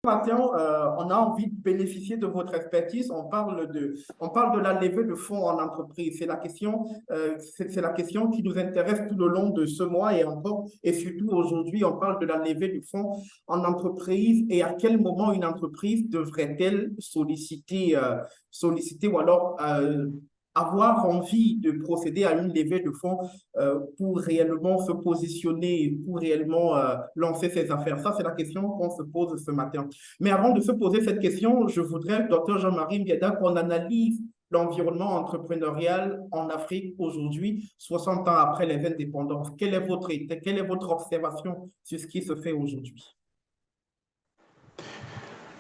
matin, on a envie de bénéficier de votre expertise. On parle de la levée de fonds en entreprise. C'est la question qui nous intéresse tout le long de ce mois et encore, et surtout aujourd'hui, on parle de la levée de fonds en entreprise et à quel moment une entreprise devrait-elle solliciter ou alors avoir envie de procéder à une levée de fonds pour réellement se positionner, pour réellement lancer ses affaires. Ça, c'est la question qu'on se pose ce matin. Mais avant de se poser cette question, je voudrais, docteur Jean-Marie Mbieda, qu'on analyse l'environnement entrepreneurial en Afrique aujourd'hui, 60 ans après les indépendances. Quelle est votre observation sur ce qui se fait aujourd'hui?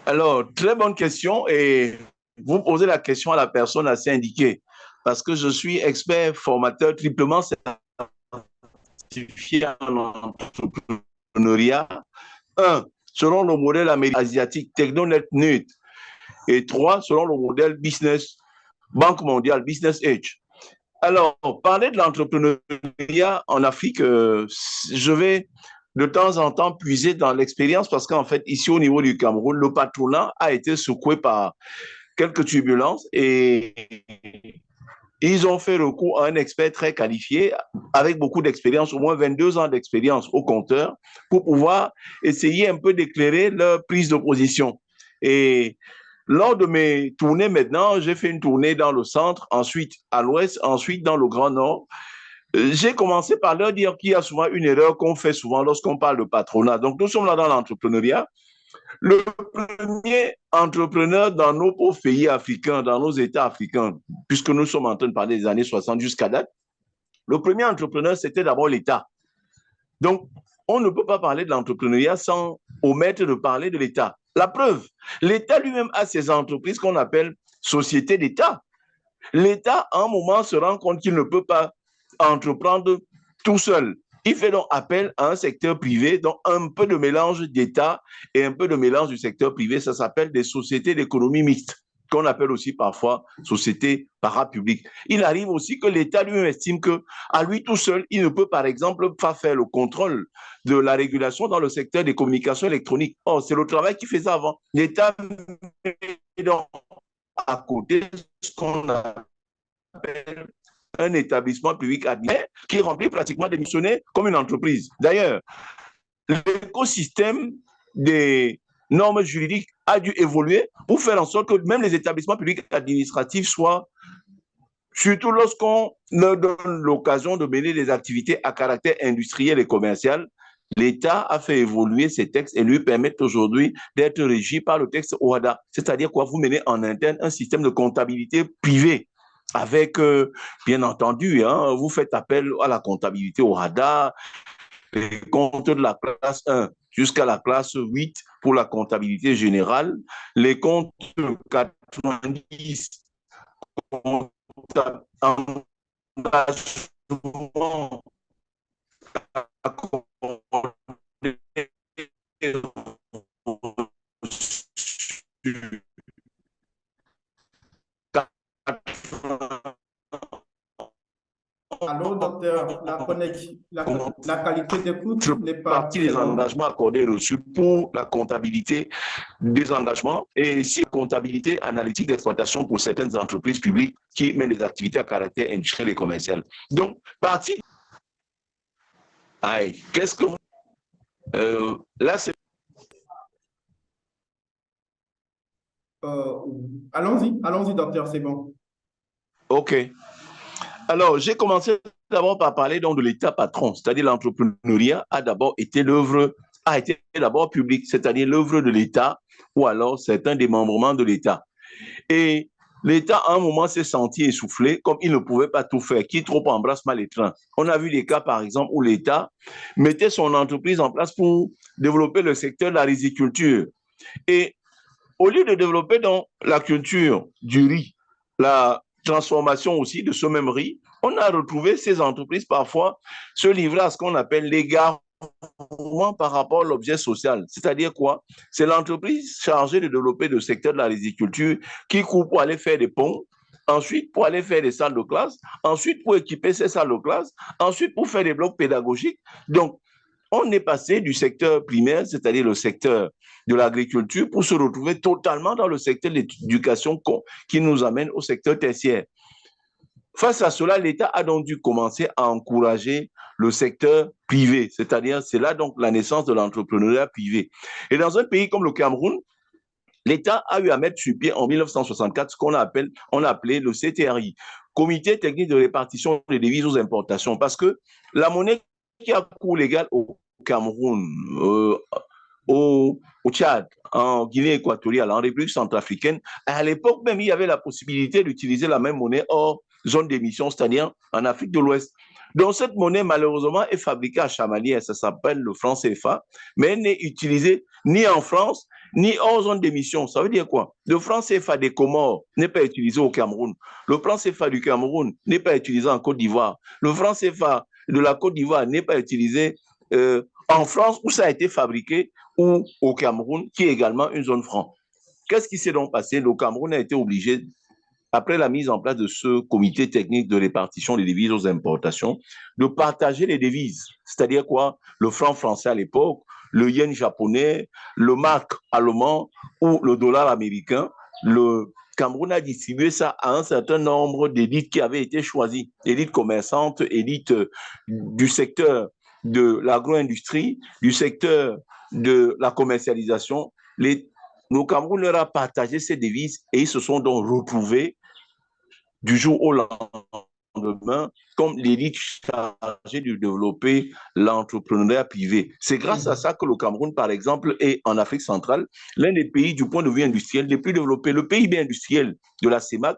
Alors, très bonne question et vous posez la question à la personne assez indiquée parce que je suis expert formateur triplement certifié en entrepreneuriat. Un, selon le modèle asiatique Technonet Nut et trois, selon le modèle Business Banque mondiale, Business Edge. Alors, parler de l'entrepreneuriat en Afrique, je vais de temps en temps puiser dans l'expérience parce qu'en fait, ici au niveau du Cameroun, le patronat a été secoué par quelques turbulences et ils ont fait recours à un expert très qualifié avec beaucoup d'expérience, au moins 22 ans d'expérience au compteur, pour pouvoir essayer un peu d'éclairer leur prise de position. Et lors de mes tournées maintenant, j'ai fait une tournée dans le centre, ensuite à l'ouest, ensuite dans le Grand Nord. J'ai commencé par leur dire qu'il y a souvent une erreur qu'on fait souvent lorsqu'on parle de patronat. Donc, nous sommes là dans l'entrepreneuriat. Le premier entrepreneur dans nos pauvres pays africains, dans nos États africains, puisque nous sommes en train de parler des années 60 jusqu'à date, le premier entrepreneur, c'était d'abord l'État. Donc, on ne peut pas parler de l'entrepreneuriat sans omettre de parler de l'État. La preuve, l'État lui-même a ses entreprises qu'on appelle sociétés d'État. L'État, à un moment, se rend compte qu'il ne peut pas entreprendre tout seul. Il fait donc appel à un secteur privé, donc un peu de mélange d'État et un peu de mélange du secteur privé. Ça s'appelle des sociétés d'économie mixte, qu'on appelle aussi parfois sociétés parapubliques. Il arrive aussi que l'État lui-même estime qu'à lui tout seul, il ne peut par exemple pas faire le contrôle de la régulation dans le secteur des communications électroniques. Or, c'est le travail qu'il faisait avant. L'État est donc à côté de ce qu'on appelle un établissement public admis qui remplit pratiquement des missionnaires comme une entreprise. D'ailleurs, l'écosystème des normes juridiques a dû évoluer pour faire en sorte que même les établissements publics administratifs soient, surtout lorsqu'on leur donne l'occasion de mener des activités à caractère industriel et commercial, l'État a fait évoluer ces textes et lui permettent aujourd'hui d'être régi par le texte OHADA. C'est-à-dire quoi, vous menez en interne un système de comptabilité privée avec, bien entendu, vous faites appel à la comptabilité OHADA, les comptes de la classe 1 jusqu'à la classe 8 pour la comptabilité générale, les comptes 90 engagement Allô, docteur, la qualité d'écoute n'est pas partie très des bonne. engagements accordés reçus pour la comptabilité des engagements et si la comptabilité analytique d'exploitation pour certaines entreprises publiques qui mènent des activités à caractère industriel et commercial. Donc, partie. Aïe, qu'est-ce que là, c'est. Allons-y, docteur, c'est bon. OK. Alors, j'ai commencé d'abord par parler donc de l'État patron, c'est-à-dire l'entrepreneuriat a été d'abord public, c'est-à-dire l'œuvre de l'État ou alors certains démembrements de l'État. Et l'État, à un moment, s'est senti essoufflé, comme il ne pouvait pas tout faire, qui trop embrasse mal les trains. On a vu des cas, par exemple, où l'État mettait son entreprise en place pour développer le secteur de la riziculture. Et au lieu de développer donc la culture du riz, la transformation aussi de ce même riz, on a retrouvé ces entreprises parfois se livrer à ce qu'on appelle l'égarement par rapport à l'objet social. C'est-à-dire quoi? C'est l'entreprise chargée de développer le secteur de la riziculture qui court pour aller faire des ponts, ensuite pour aller faire des salles de classe, ensuite pour équiper ces salles de classe, ensuite pour faire des blocs pédagogiques. Donc, On est passé du secteur primaire, c'est-à-dire le secteur de l'agriculture, pour se retrouver totalement dans le secteur de l'éducation qui nous amène au secteur tertiaire. Face à cela, l'État a donc dû commencer à encourager le secteur privé, c'est-à-dire c'est là donc la naissance de l'entrepreneuriat privé. Et dans un pays comme le Cameroun, l'État a eu à mettre sur pied en 1964 ce qu'on appelé le CTRI, Comité technique de répartition des devises aux importations, parce que la monnaie qui a cours légal au Cameroun, au Tchad, en Guinée équatoriale, en République centrafricaine, à l'époque même, il y avait la possibilité d'utiliser la même monnaie hors zone d'émission, c'est-à-dire en Afrique de l'Ouest. Donc, cette monnaie, malheureusement, est fabriquée à Chamalières, ça s'appelle le franc CFA, mais elle n'est utilisée ni en France, ni hors zone d'émission. Ça veut dire quoi? Le franc CFA des Comores n'est pas utilisé au Cameroun. Le franc CFA du Cameroun n'est pas utilisé en Côte d'Ivoire. Le franc CFA de la Côte d'Ivoire n'est pas utilisé en France, où ça a été fabriqué, ou au Cameroun, qui est également une zone franc. Qu'est-ce qui s'est donc passé? Le Cameroun a été obligé, après la mise en place de ce comité technique de répartition des devises aux importations, de partager les devises. C'est-à-dire quoi? Le franc français à l'époque, le yen japonais, le mark allemand ou le dollar américain. Le Cameroun a distribué ça à un certain nombre d'élites qui avaient été choisies, élites commerçantes, élites du secteur de l'agro-industrie, du secteur de la commercialisation. Le Cameroun leur a partagé ces devises et ils se sont donc retrouvés du jour au lendemain comme l'élite chargée de développer l'entrepreneuriat privé. C'est grâce à ça que le Cameroun, par exemple, est en Afrique centrale l'un des pays du point de vue industriel les plus développés. Le PIB industriel de la CEMAC,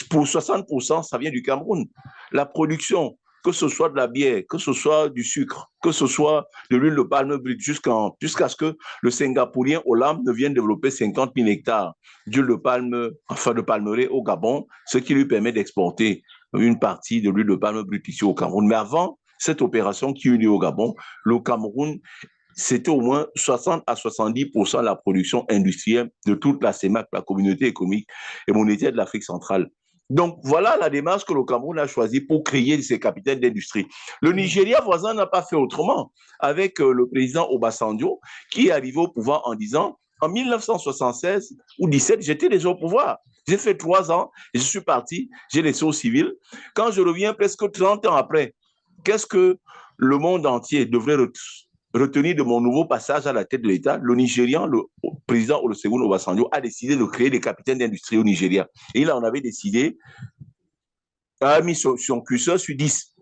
pour 60%, ça vient du Cameroun. La production, que ce soit de la bière, que ce soit du sucre, que ce soit de l'huile de palme brute, jusqu'à ce que le Singapourien Olam ne vienne développer 50 000 hectares d'huile de palme, enfin de palmeraie au Gabon, ce qui lui permet d'exporter une partie de l'huile de palme brute ici au Cameroun. Mais avant cette opération qui eut lieu au Gabon, le Cameroun, c'était au moins 60 à 70% de la production industrielle de toute la CEMAC, la communauté économique et monétaire de l'Afrique centrale. Donc, voilà la démarche que le Cameroun a choisie pour créer ses capitales d'industrie. Le Nigeria voisin n'a pas fait autrement avec le président Obasanjo qui est arrivé au pouvoir en disant en 1976 ou 17, j'étais déjà au pouvoir. J'ai fait 3 ans et je suis parti, j'ai laissé au civil. Quand je reviens presque 30 ans après, qu'est-ce que le monde entier devrait retenir de mon nouveau passage à la tête de l'État? Le Nigérian, le président Olusegun Obasanjo, a décidé de créer des capitaines d'industrie au Nigeria. Et il en avait décidé, a mis son curseur sur 10.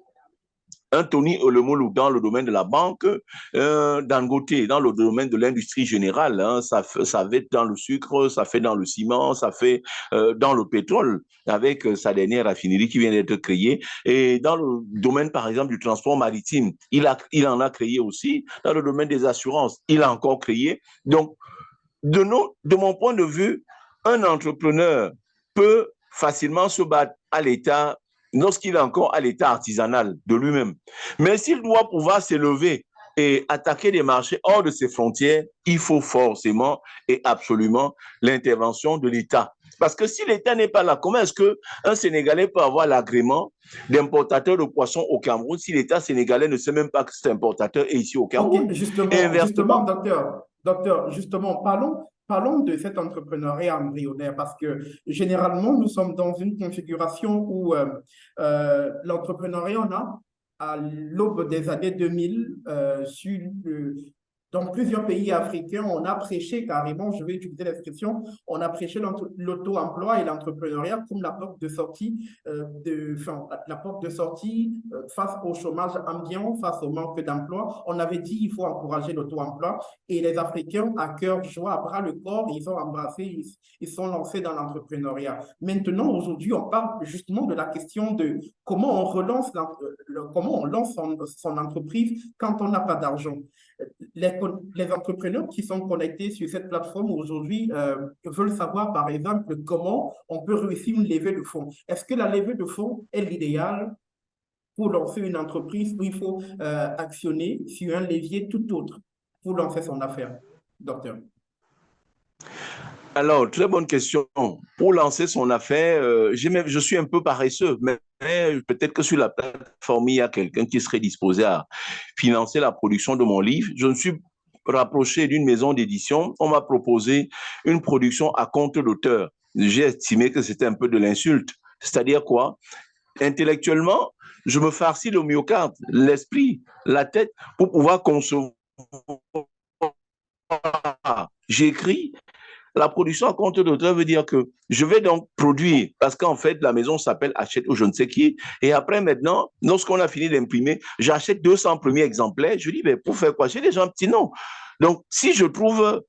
Un Tony Olomolu dans le domaine de la banque, un Dangote dans le domaine de l'industrie générale, hein, ça fait dans le sucre, ça fait dans le ciment, ça fait dans le pétrole, avec sa dernière raffinerie qui vient d'être créée. Et dans le domaine, par exemple, du transport maritime, il en a créé aussi. Dans le domaine des assurances, il a encore créé. Donc, de mon point de vue, un entrepreneur peut facilement se battre à l'État lorsqu'il est encore à l'état artisanal de lui-même. Mais s'il doit pouvoir s'élever et attaquer des marchés hors de ses frontières, il faut forcément et absolument l'intervention de l'État. Parce que si l'État n'est pas là, comment est-ce qu'un Sénégalais peut avoir l'agrément d'importateur de poissons au Cameroun si l'État sénégalais ne sait même pas que cet importateur est ici au Cameroun? Ok, Et justement, inversement, docteur, justement, parlons de cet entrepreneuriat embryonnaire parce que généralement, nous sommes dans une configuration où l'entrepreneuriat, on a, à l'aube des années 2000, dans plusieurs pays africains, on a prêché carrément, je vais utiliser l'expression, on a prêché l'auto-emploi et l'entrepreneuriat comme la porte de sortie, face au chômage ambiant, face au manque d'emploi. On avait dit qu'il faut encourager l'auto-emploi et les Africains, à cœur joie, à bras le corps, ils ont embrassé, ils sont lancés dans l'entrepreneuriat. Maintenant, aujourd'hui, on parle justement de la question de comment on relance, comment on lance son entreprise quand on n'a pas d'argent. Les entrepreneurs qui sont connectés sur cette plateforme aujourd'hui veulent savoir, par exemple, comment on peut réussir une levée de fonds. Est-ce que la levée de fonds est l'idéal pour lancer une entreprise où il faut actionner sur un levier tout autre pour lancer son affaire, docteur? Alors, très bonne question. Pour lancer son affaire, je suis un peu paresseux, mais peut-être que sur la plateforme, il y a quelqu'un qui serait disposé à financer la production de mon livre. Je me suis rapproché d'une maison d'édition. On m'a proposé une production à compte d'auteur. J'ai estimé que c'était un peu de l'insulte. C'est-à-dire quoi? Intellectuellement, je me farcis le myocarde, l'esprit, la tête pour pouvoir concevoir. J'écris. La production à compte d'auteur veut dire que je vais donc produire, parce qu'en fait, la maison s'appelle Achète ou je ne sais qui. Et après, maintenant, lorsqu'on a fini d'imprimer, j'achète 200 premiers exemplaires. Je dis, mais pour faire quoi? J'ai déjà un petit nom. Donc, si je trouve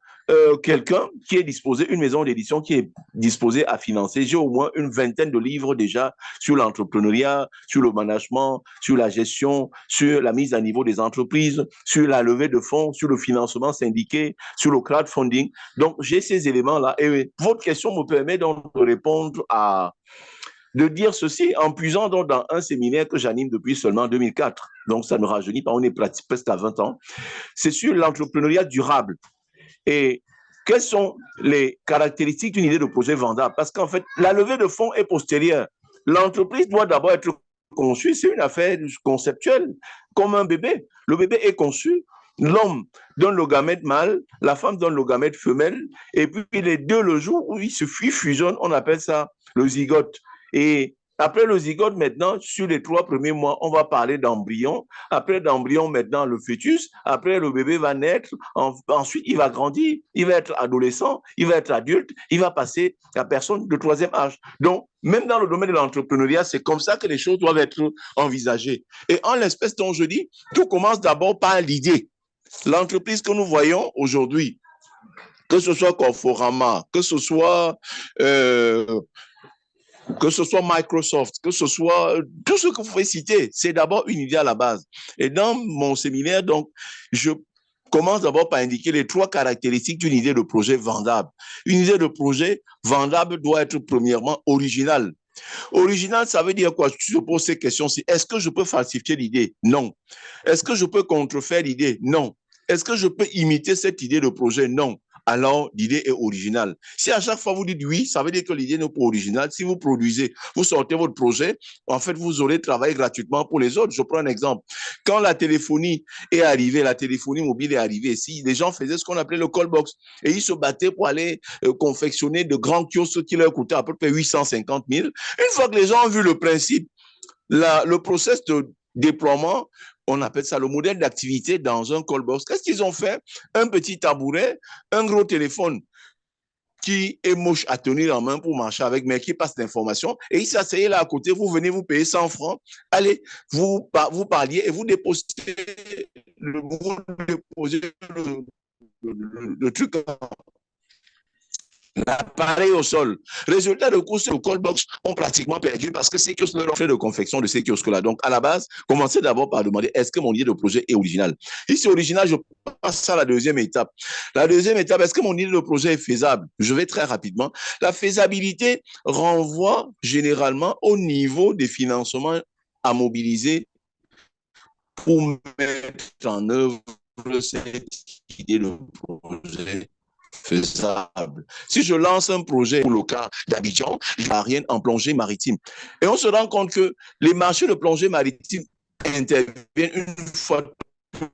quelqu'un qui est disposé, une maison d'édition qui est disposée à financer, j'ai au moins une vingtaine de livres déjà sur l'entrepreneuriat, sur le management, sur la gestion, sur la mise à niveau des entreprises, sur la levée de fonds, sur le financement syndiqué, sur le crowdfunding. Donc, j'ai ces éléments-là. Et votre question me permet donc de répondre de dire ceci en puisant donc dans un séminaire que j'anime depuis seulement 2004. Donc, ça ne rajeunit pas, on est presque à 20 ans. C'est sur l'entrepreneuriat durable. Et quelles sont les caractéristiques d'une idée de projet vendable? Parce qu'en fait, la levée de fonds est postérieure. L'entreprise doit d'abord être conçue, c'est une affaire conceptuelle, comme un bébé. Le bébé est conçu, l'homme donne le gamète mâle, la femme donne le gamète femelle, et puis les deux, le jour où ils se fusionnent, on appelle ça le zygote. Et après le zygote, maintenant, sur les 3 premiers mois, on va parler d'embryon. Après l'embryon, maintenant, le fœtus. Après, le bébé va naître. Ensuite, il va grandir. Il va être adolescent. Il va être adulte. Il va passer à personne de 3e âge. Donc, même dans le domaine de l'entrepreneuriat, c'est comme ça que les choses doivent être envisagées. Et en l'espèce dont je dis, tout commence d'abord par l'idée. L'entreprise que nous voyons aujourd'hui, que ce soit Conforama, que ce soit Microsoft, que ce soit tout ce que vous pouvez citer, c'est d'abord une idée à la base. Et dans mon séminaire, donc, je commence d'abord par indiquer les 3 caractéristiques d'une idée de projet vendable. Une idée de projet vendable doit être premièrement originale. Original, ça veut dire quoi? Tu te poses ces questions-ci. Est-ce que je peux falsifier l'idée? Non. Est-ce que je peux contrefaire l'idée? Non. Est-ce que je peux imiter cette idée de projet? Non. Alors, l'idée est originale. Si à chaque fois vous dites oui, ça veut dire que l'idée n'est pas originale. Si vous produisez, vous sortez votre projet, en fait, vous aurez travaillé gratuitement pour les autres. Je prends un exemple. Quand la téléphonie est arrivée, la téléphonie mobile est arrivée, si les gens faisaient ce qu'on appelait le call box et ils se battaient pour aller confectionner de grands kiosques qui leur coûtaient à peu près 850 000. Une fois que les gens ont vu le principe, le process de déploiement, on appelle ça le modèle d'activité dans un call box. Qu'est-ce qu'ils ont fait? Un petit tabouret, un gros téléphone qui est moche à tenir en main pour marcher avec, mais qui passe l'information. Et ils s'asseyaient là à côté, vous venez vous payer 100 francs, allez, vous parliez et vous déposez le truc, l'appareil au sol. Résultat de course, le call box ont pratiquement perdu parce que ces kiosques leur ont fait de confection de ces kiosques-là. Donc, à la base, commencez d'abord par demander est-ce que mon idée de projet est original? Si c'est original, je passe à la deuxième étape. La deuxième étape, est-ce que mon idée de projet est faisable? Je vais très rapidement. La faisabilité renvoie généralement au niveau des financements à mobiliser pour mettre en œuvre cette idée de projet faisable. Si je lance un projet pour le cas d'Abidjan, il n'y a rien en plongée maritime. Et on se rend compte que les marchés de plongée maritime interviennent une fois tous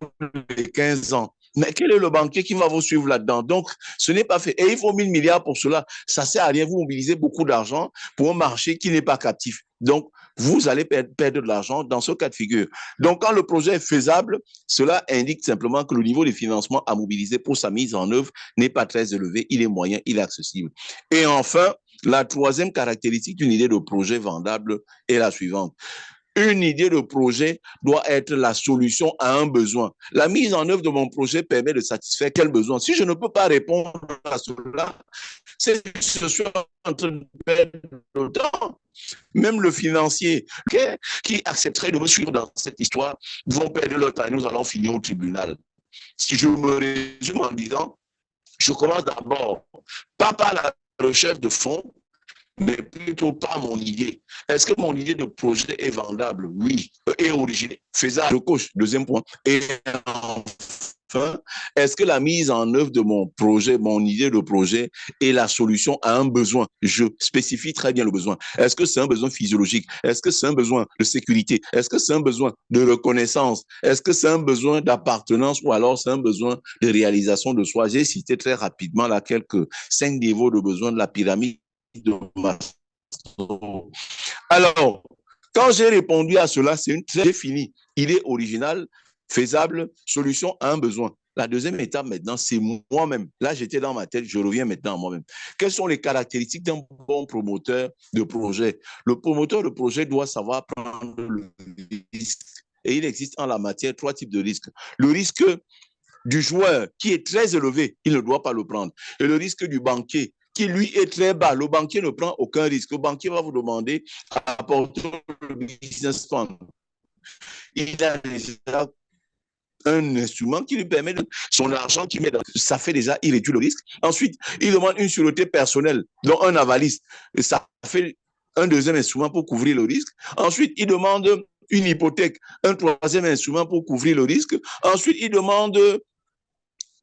les 15 ans. Mais quel est le banquier qui va vous suivre là-dedans? Donc, ce n'est pas fait. Et il faut 1000 milliards pour cela. Ça ne sert à rien. Vous mobilisez beaucoup d'argent pour un marché qui n'est pas captif. Donc, vous allez perdre de l'argent dans ce cas de figure. Donc, quand le projet est faisable, cela indique simplement que le niveau de financement à mobiliser pour sa mise en œuvre n'est pas très élevé. Il est moyen, il est accessible. Et enfin, la troisième caractéristique d'une idée de projet vendable est la suivante. Une idée de projet doit être la solution à un besoin. La mise en œuvre de mon projet permet de satisfaire quel besoin? Si je ne peux pas répondre à cela, c'est que je suis en train de perdre le temps. Même le financier qui accepterait de me suivre dans cette histoire vont perdre leur temps et nous allons finir au tribunal. Si je me résume en disant, je commence d'abord pas par la recherche de fonds, mais plutôt par mon idée. Est-ce que mon idée de projet est vendable? Oui. Et originale, faisable. Je coche, deuxième point. Et enfin, est-ce que la mise en œuvre de mon projet, mon idée de projet est la solution à un besoin? Je spécifie très bien le besoin. Est-ce que c'est un besoin physiologique? Est-ce que c'est un besoin de sécurité? Est-ce que c'est un besoin de reconnaissance? Est-ce que c'est un besoin d'appartenance ou alors c'est un besoin de réalisation de soi? J'ai cité très rapidement là quelques 5 niveaux de besoins de la pyramide de Maslow. Alors, quand j'ai répondu à cela, c'est fini. Il est original, faisable, solution à un besoin. La deuxième étape maintenant, c'est moi-même. Là, j'étais dans ma tête, je reviens maintenant à moi-même. Quelles sont les caractéristiques d'un bon promoteur de projet? Le promoteur de projet doit savoir prendre le risque. Et il existe en la matière 3 types de risques. Le risque du joueur qui est très élevé, il ne doit pas le prendre. Et le risque du banquier qui, lui, est très bas. Le banquier ne prend aucun risque. Le banquier va vous demander apporter le business plan. Il a déjà un instrument qui lui permet de son argent qu'il met dans, ça fait déjà, il réduit le risque. Ensuite, il demande une sûreté personnelle, dont un avaliste. Et ça fait un deuxième instrument pour couvrir le risque. Ensuite, il demande une hypothèque, un troisième instrument pour couvrir le risque. Ensuite, il demande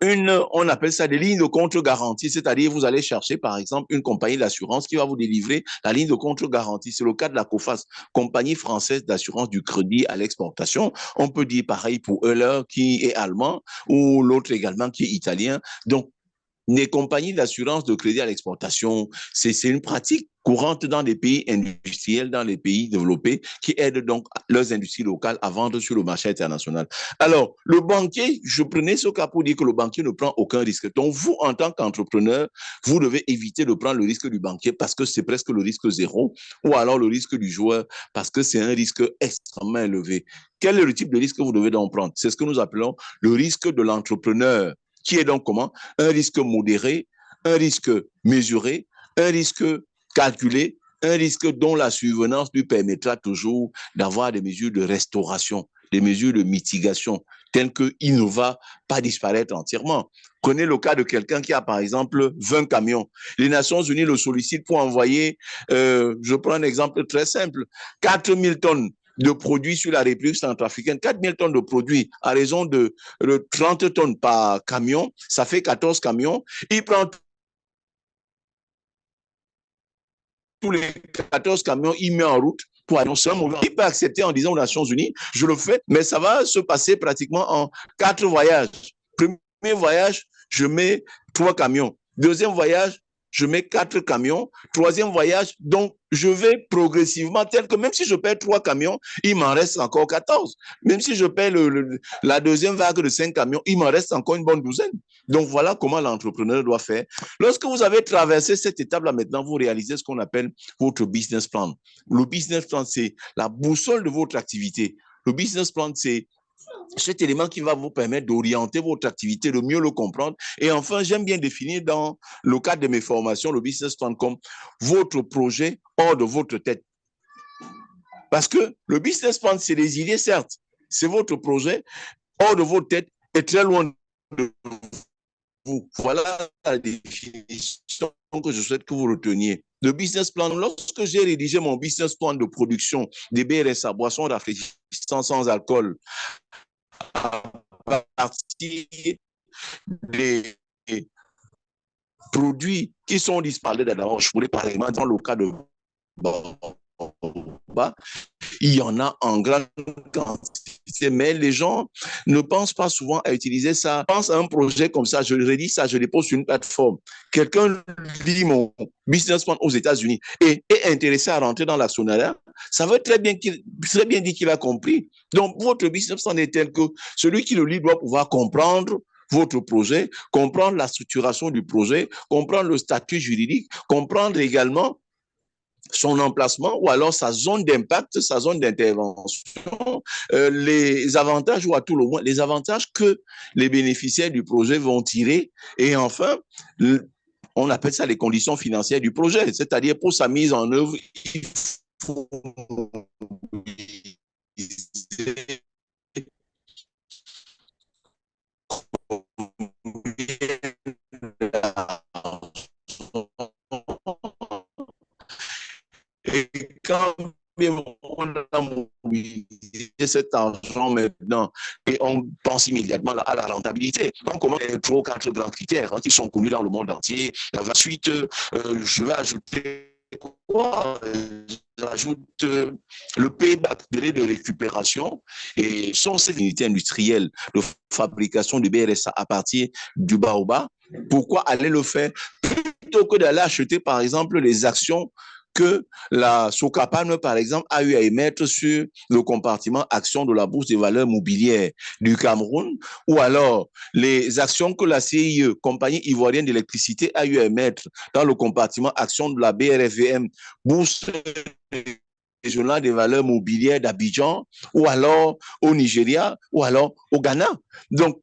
on appelle ça des lignes de contre-garantie, c'est-à-dire vous allez chercher par exemple une compagnie d'assurance qui va vous délivrer la ligne de contre-garantie. C'est le cas de la COFAS, Compagnie française d'assurance du crédit à l'exportation. On peut dire pareil pour Euler qui est allemand ou l'autre également qui est italien. Donc, les compagnies d'assurance de crédit à l'exportation, c'est une pratique courante dans les pays industriels, dans les pays développés, qui aident donc leurs industries locales à vendre sur le marché international. Alors, le banquier, je prenais ce cas pour dire que le banquier ne prend aucun risque. Donc, vous, en tant qu'entrepreneur, vous devez éviter de prendre le risque du banquier parce que c'est presque le risque zéro, ou alors le risque du joueur parce que c'est un risque extrêmement élevé. Quel est le type de risque que vous devez donc prendre? C'est ce que nous appelons le risque de l'entrepreneur, qui est donc comment? Un risque modéré, un risque mesuré, un risque calculé, un risque dont la survenance lui permettra toujours d'avoir des mesures de restauration, des mesures de mitigation, telles qu'il ne va pas disparaître entièrement. Prenez le cas de quelqu'un qui a, par exemple, 20 camions. Les Nations Unies le sollicitent pour envoyer, je prends un exemple très simple, 4000 tonnes de produits sur la République centrafricaine, 4000 tonnes de produits à raison de 30 tonnes par camion, ça fait 14 camions. Il prend tous les 14 camions, il met en route pour annoncer un mauvais. Il peut accepter en disant aux Nations Unies, je le fais, mais ça va se passer pratiquement en 4 voyages. Premier voyage, je mets 3 camions. Deuxième voyage, je mets 4 camions. Troisième voyage, donc je vais progressivement, tel que même si je perds 3 camions, il m'en reste encore 14. Même si je perds la deuxième vague de 5 camions, il m'en reste encore une bonne douzaine. Donc voilà comment l'entrepreneur doit faire. Lorsque vous avez traversé cette étape-là, maintenant, vous réalisez ce qu'on appelle votre business plan. Le business plan, c'est la boussole de votre activité. Le business plan, c'est cet élément qui va vous permettre d'orienter votre activité, de mieux le comprendre. Et enfin, j'aime bien définir dans le cadre de mes formations, le business plan comme votre projet hors de votre tête. Parce que le business plan, c'est des idées, certes. C'est votre projet hors de votre tête et très loin de vous. Voilà la définition que je souhaite que vous reteniez. Le business plan, lorsque j'ai rédigé mon business plan de production des BRSA, boissons rafraîchissantes sans alcool, à partir des produits qui sont disparaîtus d'abord, je voulais par exemple dans le cas de Boba, il y en a en grande quantité, mais les gens ne pensent pas souvent à utiliser ça. Pense à un projet comme ça, je rédige ça, je dépose sur une plateforme. Quelqu'un lit mon business plan aux États-Unis et est intéressé à rentrer dans l'actionnariat. Ça veut très bien dire qu'il a compris. Donc, votre business plan est tel que celui qui le lit doit pouvoir comprendre votre projet, comprendre la structuration du projet, comprendre le statut juridique, comprendre également son emplacement ou alors sa zone d'impact, sa zone d'intervention, les avantages ou à tout le moins les avantages que les bénéficiaires du projet vont tirer. Et enfin, on appelle ça les conditions financières du projet, c'est-à-dire pour sa mise en œuvre, il faut et quand on a mobilisé cet argent maintenant et on pense immédiatement à la rentabilité. On commence avec 3 ou 4 grands critères qui sont connus dans le monde entier. Ensuite, je vais ajouter quoi? J'ajoute le payback, délai de récupération, et sont ces unités industrielles de fabrication du BRSA à partir du bas au bas. Pourquoi aller le faire plutôt que d'aller acheter, par exemple, les actions que la Socapam, par exemple, a eu à émettre sur le compartiment actions de la Bourse des valeurs mobilières du Cameroun, ou alors les actions que la CIE, Compagnie ivoirienne d'électricité, a eu à émettre dans le compartiment actions de la BRFVM, Bourse régionale des valeurs mobilières d'Abidjan, ou alors au Nigeria, ou alors au Ghana. Donc,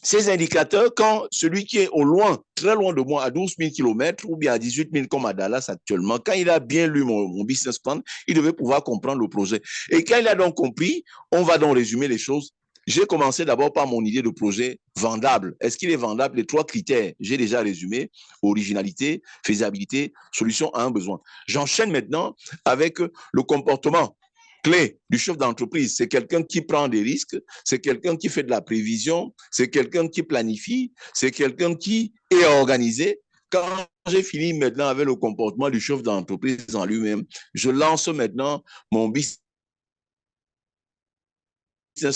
ces indicateurs, quand celui qui est au loin, très loin de moi, à 12 000 km ou bien à 18 000 comme à Dallas actuellement, quand il a bien lu mon business plan, il devait pouvoir comprendre le projet. Et quand il a donc compris, on va donc résumer les choses. J'ai commencé d'abord par mon idée de projet vendable. Est-ce qu'il est vendable? Les 3 critères, j'ai déjà résumé: originalité, faisabilité, solution à un besoin. J'enchaîne maintenant avec le comportement clé du chef d'entreprise. C'est quelqu'un qui prend des risques, c'est quelqu'un qui fait de la prévision, c'est quelqu'un qui planifie, c'est quelqu'un qui est organisé. Quand j'ai fini maintenant avec le comportement du chef d'entreprise en lui-même, je lance maintenant mon business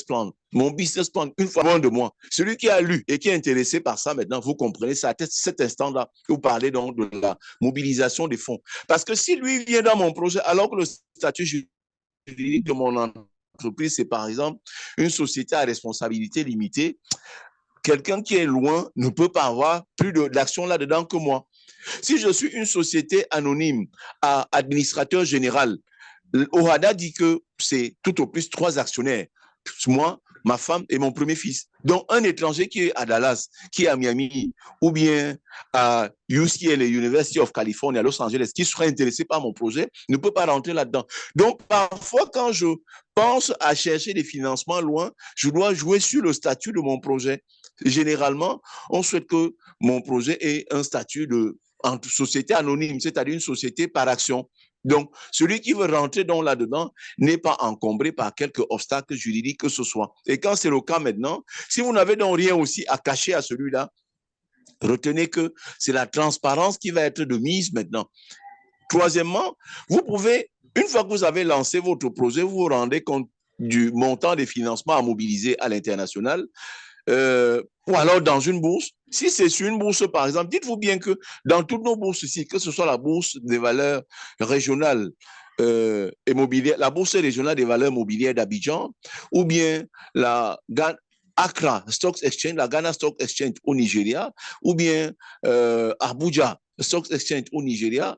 plan. Mon business plan, une fois loin de moi. Celui qui a lu et qui est intéressé par ça maintenant, vous comprenez, c'est à cet instant-là que vous parlez donc de la mobilisation des fonds. Parce que si lui vient dans mon projet, alors que le statut juridique de mon entreprise, c'est par exemple une société à responsabilité limitée, quelqu'un qui est loin ne peut pas avoir plus d'action là-dedans que moi. Si je suis une société anonyme à administrateur général, l'OHADA dit que c'est tout au plus 3 actionnaires. Moi, ma femme et mon premier fils. Donc, un étranger qui est à Dallas, qui est à Miami, ou bien à UCLA, University of California, à Los Angeles, qui serait intéressé par mon projet, ne peut pas rentrer là-dedans. Donc, parfois, quand je pense à chercher des financements loin, je dois jouer sur le statut de mon projet. Généralement, on souhaite que mon projet ait un statut de société anonyme, c'est-à-dire une société par action. Donc, celui qui veut rentrer là-dedans n'est pas encombré par quelques obstacles juridiques que ce soit. Et quand c'est le cas maintenant, si vous n'avez donc rien aussi à cacher à celui-là, retenez que c'est la transparence qui va être de mise maintenant. Troisièmement, vous pouvez, une fois que vous avez lancé votre projet, vous vous rendez compte du montant des financements à mobiliser à l'international, ou alors dans une bourse. Si c'est sur une bourse, par exemple, dites-vous bien que dans toutes nos bourses ici, que ce soit la bourse des valeurs régionales et mobilières, la bourse régionale des valeurs mobilières d'Abidjan, ou bien la Accra Stock Exchange, la Ghana Stock Exchange au Nigeria, ou bien Abuja Stock Exchange au Nigeria.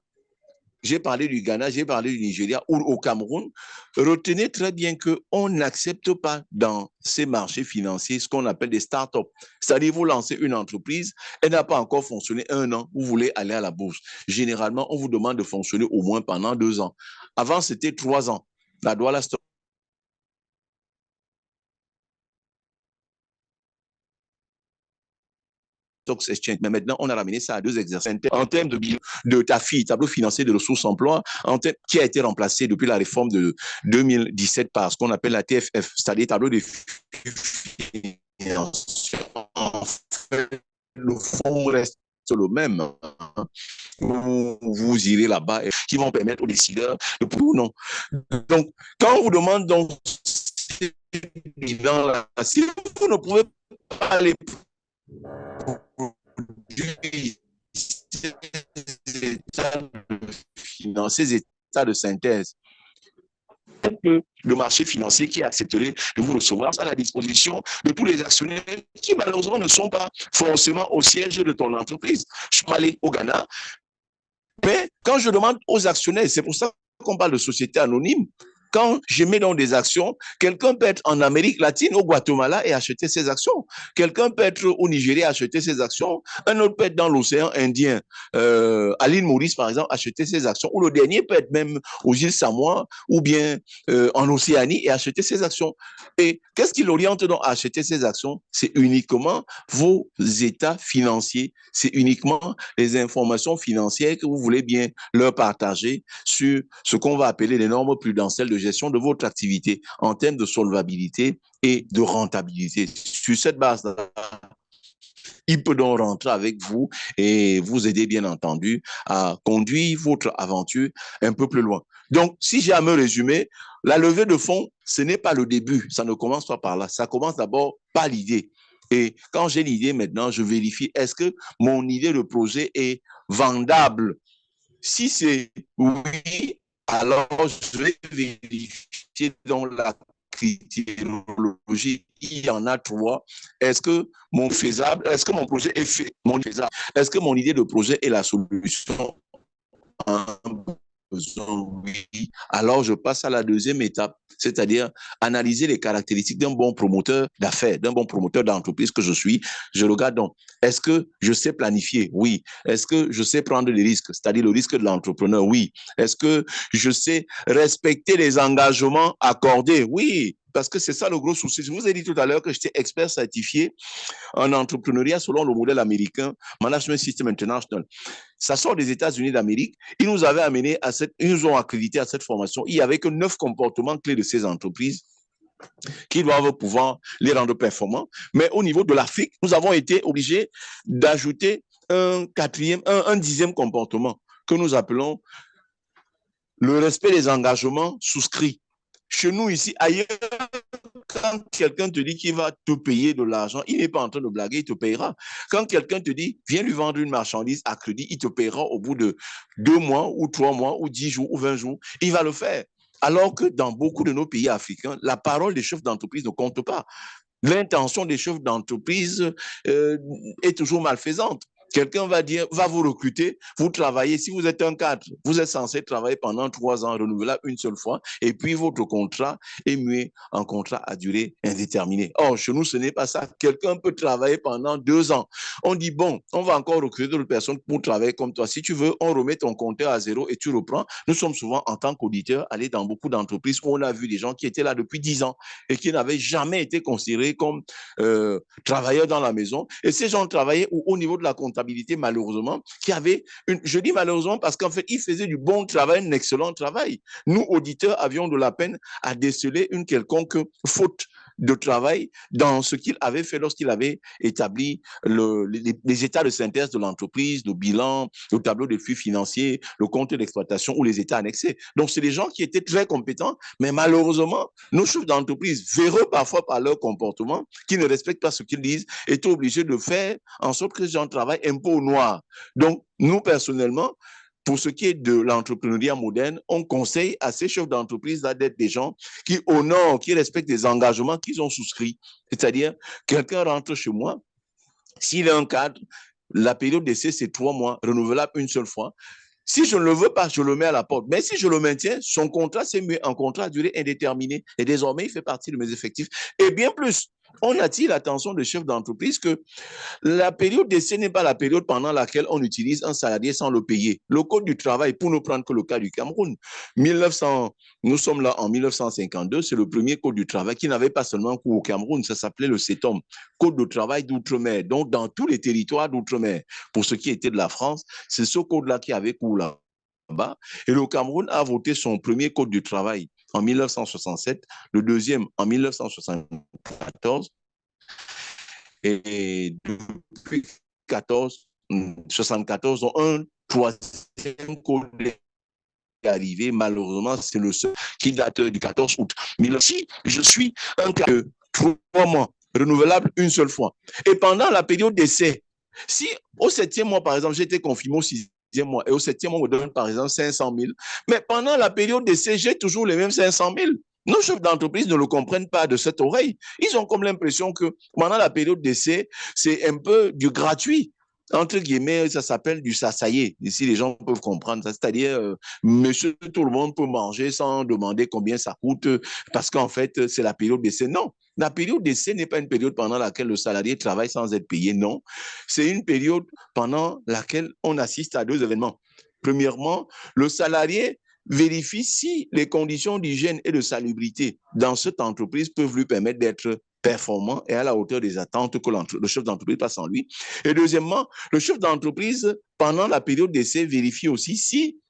J'ai parlé du Ghana, j'ai parlé du Nigeria ou au Cameroun. Retenez très bien qu'on n'accepte pas dans ces marchés financiers ce qu'on appelle des startups. C'est-à-dire, vous lancez une entreprise, elle n'a pas encore fonctionné 1 an, vous voulez aller à la bourse. Généralement, on vous demande de fonctionner au moins pendant 2 ans. Avant, c'était 3 ans. La Douala Stock Exchange. Mais maintenant, on a ramené ça à 2 exercices. En termes de TAFI, tableau financier de ressources emploi, qui a été remplacé depuis la réforme de 2017 par ce qu'on appelle la TFF, c'est-à-dire tableau de financement. En fait, le fonds reste le même. Vous irez là-bas et qui vont permettre aux décideurs de pouvoir non. Donc, quand on vous demande donc si vous ne pouvez pas les ces états de synthèse, le marché financier qui accepterait de vous recevoir à la disposition de tous les actionnaires qui malheureusement ne sont pas forcément au siège de ton entreprise. Je suis allé au Ghana, mais quand je demande aux actionnaires, c'est pour ça qu'on parle de société anonyme, quand je mets dans des actions, quelqu'un peut être en Amérique latine, au Guatemala, et acheter ses actions. Quelqu'un peut être au Nigeria, acheter ses actions. Un autre peut être dans l'océan Indien, à l'île Maurice, par exemple, acheter ses actions. Ou le dernier peut être même aux îles Samoa, ou bien en Océanie, et acheter ses actions. Et qu'est-ce qui l'oriente donc à acheter ses actions? C'est uniquement vos états financiers. C'est uniquement les informations financières que vous voulez bien leur partager sur ce qu'on va appeler les normes prudentielles de gestion de votre activité en termes de solvabilité et de rentabilité. Sur cette base-là, il peut donc rentrer avec vous et vous aider, bien entendu, à conduire votre aventure un peu plus loin. Donc, si j'ai à me résumer, la levée de fonds, ce n'est pas le début. Ça ne commence pas par là. Ça commence d'abord par l'idée. Et quand j'ai l'idée maintenant, je vérifie, est-ce que mon idée de projet est vendable? Si c'est oui, alors je vais vérifier dans la critérologie. Il y en a trois. Est-ce que mon faisable, est-ce que mon projet est fait, mon faisable, est-ce que mon idée de projet est la solution à un besoin? Oui. Alors je passe à la deuxième étape, c'est-à-dire analyser les caractéristiques d'un bon promoteur d'affaires, d'un bon promoteur d'entreprise que je suis. Je regarde donc, est-ce que je sais planifier? Oui. Est-ce que je sais prendre les risques, c'est-à-dire le risque de l'entrepreneur? Oui. Est-ce que je sais respecter les engagements accordés? Oui. Parce que c'est ça le gros souci. Je vous ai dit tout à l'heure que j'étais expert certifié en entrepreneuriat selon le modèle américain, Management System International. Ça sort des États-Unis d'Amérique. Ils nous avaient amené ils nous ont accrédité à cette formation. Il n'y avait que 9 comportements clés de ces entreprises qui doivent pouvoir les rendre performants. Mais au niveau de l'Afrique, nous avons été obligés d'ajouter un 10e comportement que nous appelons le respect des engagements souscrits. Chez nous, ici, ailleurs, quand quelqu'un te dit qu'il va te payer de l'argent, il n'est pas en train de blaguer, il te payera. Quand quelqu'un te dit, viens lui vendre une marchandise à crédit, il te payera au bout de 2 mois ou 3 mois ou 10 jours ou 20 jours. Il va le faire. Alors que dans beaucoup de nos pays africains, la parole des chefs d'entreprise ne compte pas. L'intention des chefs d'entreprise est toujours malfaisante. Quelqu'un va vous recruter, vous travaillez. Si vous êtes un cadre, vous êtes censé travailler pendant 3 ans, renouvelable une seule fois, et puis votre contrat est mué en contrat à durée indéterminée. Or, chez nous, ce n'est pas ça. Quelqu'un peut travailler pendant 2 ans. On dit, bon, on va encore recruter d'autres personnes pour travailler comme toi. Si tu veux, on remet ton compteur à zéro et tu reprends. Nous sommes souvent, en tant qu'auditeurs, allés dans beaucoup d'entreprises où on a vu des gens qui étaient là depuis 10 ans et qui n'avaient jamais été considérés comme travailleurs dans la maison. Et ces gens travaillaient au niveau de la comptabilité, malheureusement, je dis malheureusement parce qu'en fait, ils faisaient du bon travail, un excellent travail. Nous, auditeurs, avions de la peine à déceler une quelconque faute de travail dans ce qu'il avait fait lorsqu'il avait établi les états de synthèse de l'entreprise, le bilan, le tableau de flux financiers, le compte d'exploitation ou les états annexés. Donc, c'est des gens qui étaient très compétents, mais malheureusement, nos chefs d'entreprise, véreux parfois par leur comportement, qui ne respectent pas ce qu'ils disent, étaient obligés de faire en sorte que ces gens travaillent un peu au noir. Donc, nous, personnellement, pour ce qui est de l'entrepreneuriat moderne, on conseille à ces chefs d'entreprise d'être des gens qui honorent, qui respectent les engagements qu'ils ont souscrits. C'est-à-dire, quelqu'un rentre chez moi, s'il est un cadre, la période d'essai, c'est 3 mois, renouvelable une seule fois. Si je ne le veux pas, je le mets à la porte. Mais si je le maintiens, son contrat s'est mis en contrat à durée indéterminée. Et désormais, il fait partie de mes effectifs. Et bien plus, on attire l'attention des chefs d'entreprise que la période d'essai n'est pas la période pendant laquelle on utilise un salarié sans le payer. Le Code du travail, pour ne prendre que le cas du Cameroun, nous sommes là en 1952, c'est le premier Code du travail qui n'avait pas seulement cours au Cameroun, ça s'appelait le CETOM, Code de travail d'outre-mer. Donc, dans tous les territoires d'outre-mer, pour ce qui était de la France, c'est ce code-là qui avait cours là-bas. Et le Cameroun a voté son premier Code du travail en 1967, le deuxième en 1974, et depuis 1974, un troisième code est arrivé. Malheureusement, c'est le seul qui date du 14 août. Mais si je suis un cas de 3 mois, renouvelable une seule fois, et pendant la période d'essai, si au 7e mois, par exemple, j'ai été confirmé au 6e mois, et au 7e mois, on me donne, par exemple, 500 000, mais pendant la période d'essai, j'ai toujours les mêmes 500 000. Nos chefs d'entreprise ne le comprennent pas de cette oreille. Ils ont comme l'impression que pendant la période d'essai, c'est un peu du gratuit. Entre guillemets, ça s'appelle du sassaillé. Ici, les gens peuvent comprendre ça. C'est-à-dire, monsieur, tout le monde peut manger sans demander combien ça coûte parce qu'en fait, c'est la période d'essai. Non, la période d'essai n'est pas une période pendant laquelle le salarié travaille sans être payé. Non, c'est une période pendant laquelle on assiste à 2 événements. Premièrement, le salarié vérifie si les conditions d'hygiène et de salubrité dans cette entreprise peuvent lui permettre d'être performant et à la hauteur des attentes que le chef d'entreprise passe en lui. Et deuxièmement, le chef d'entreprise, pendant la période d'essai, vérifie aussi si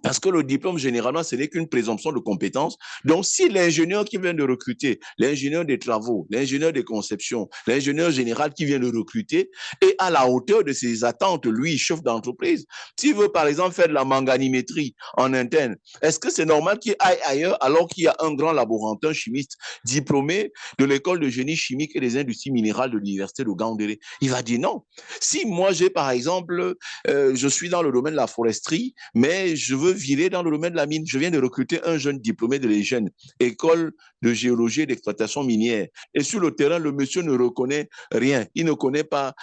Parce que le diplôme, généralement, ce n'est qu'une présomption de compétence. Donc, si l'ingénieur qui vient de recruter, l'ingénieur des travaux, l'ingénieur des conceptions, l'ingénieur général qui vient de recruter est à la hauteur de ses attentes, lui, chef d'entreprise, s'il veut, par exemple, faire de la manganimétrie en interne, est-ce que c'est normal qu'il aille ailleurs alors qu'il y a un grand laborantin chimiste diplômé de l'école de génie chimique et des industries minérales de l'université de Gandéré? Il va dire non. Si moi, j'ai, par exemple, je suis dans le domaine de la foresterie, mais je veux virer dans le domaine de la mine. Je viens de recruter un jeune diplômé de l'EGEN, école de géologie et d'exploitation minière. Et sur le terrain, le monsieur ne reconnaît rien. Il ne connaît pas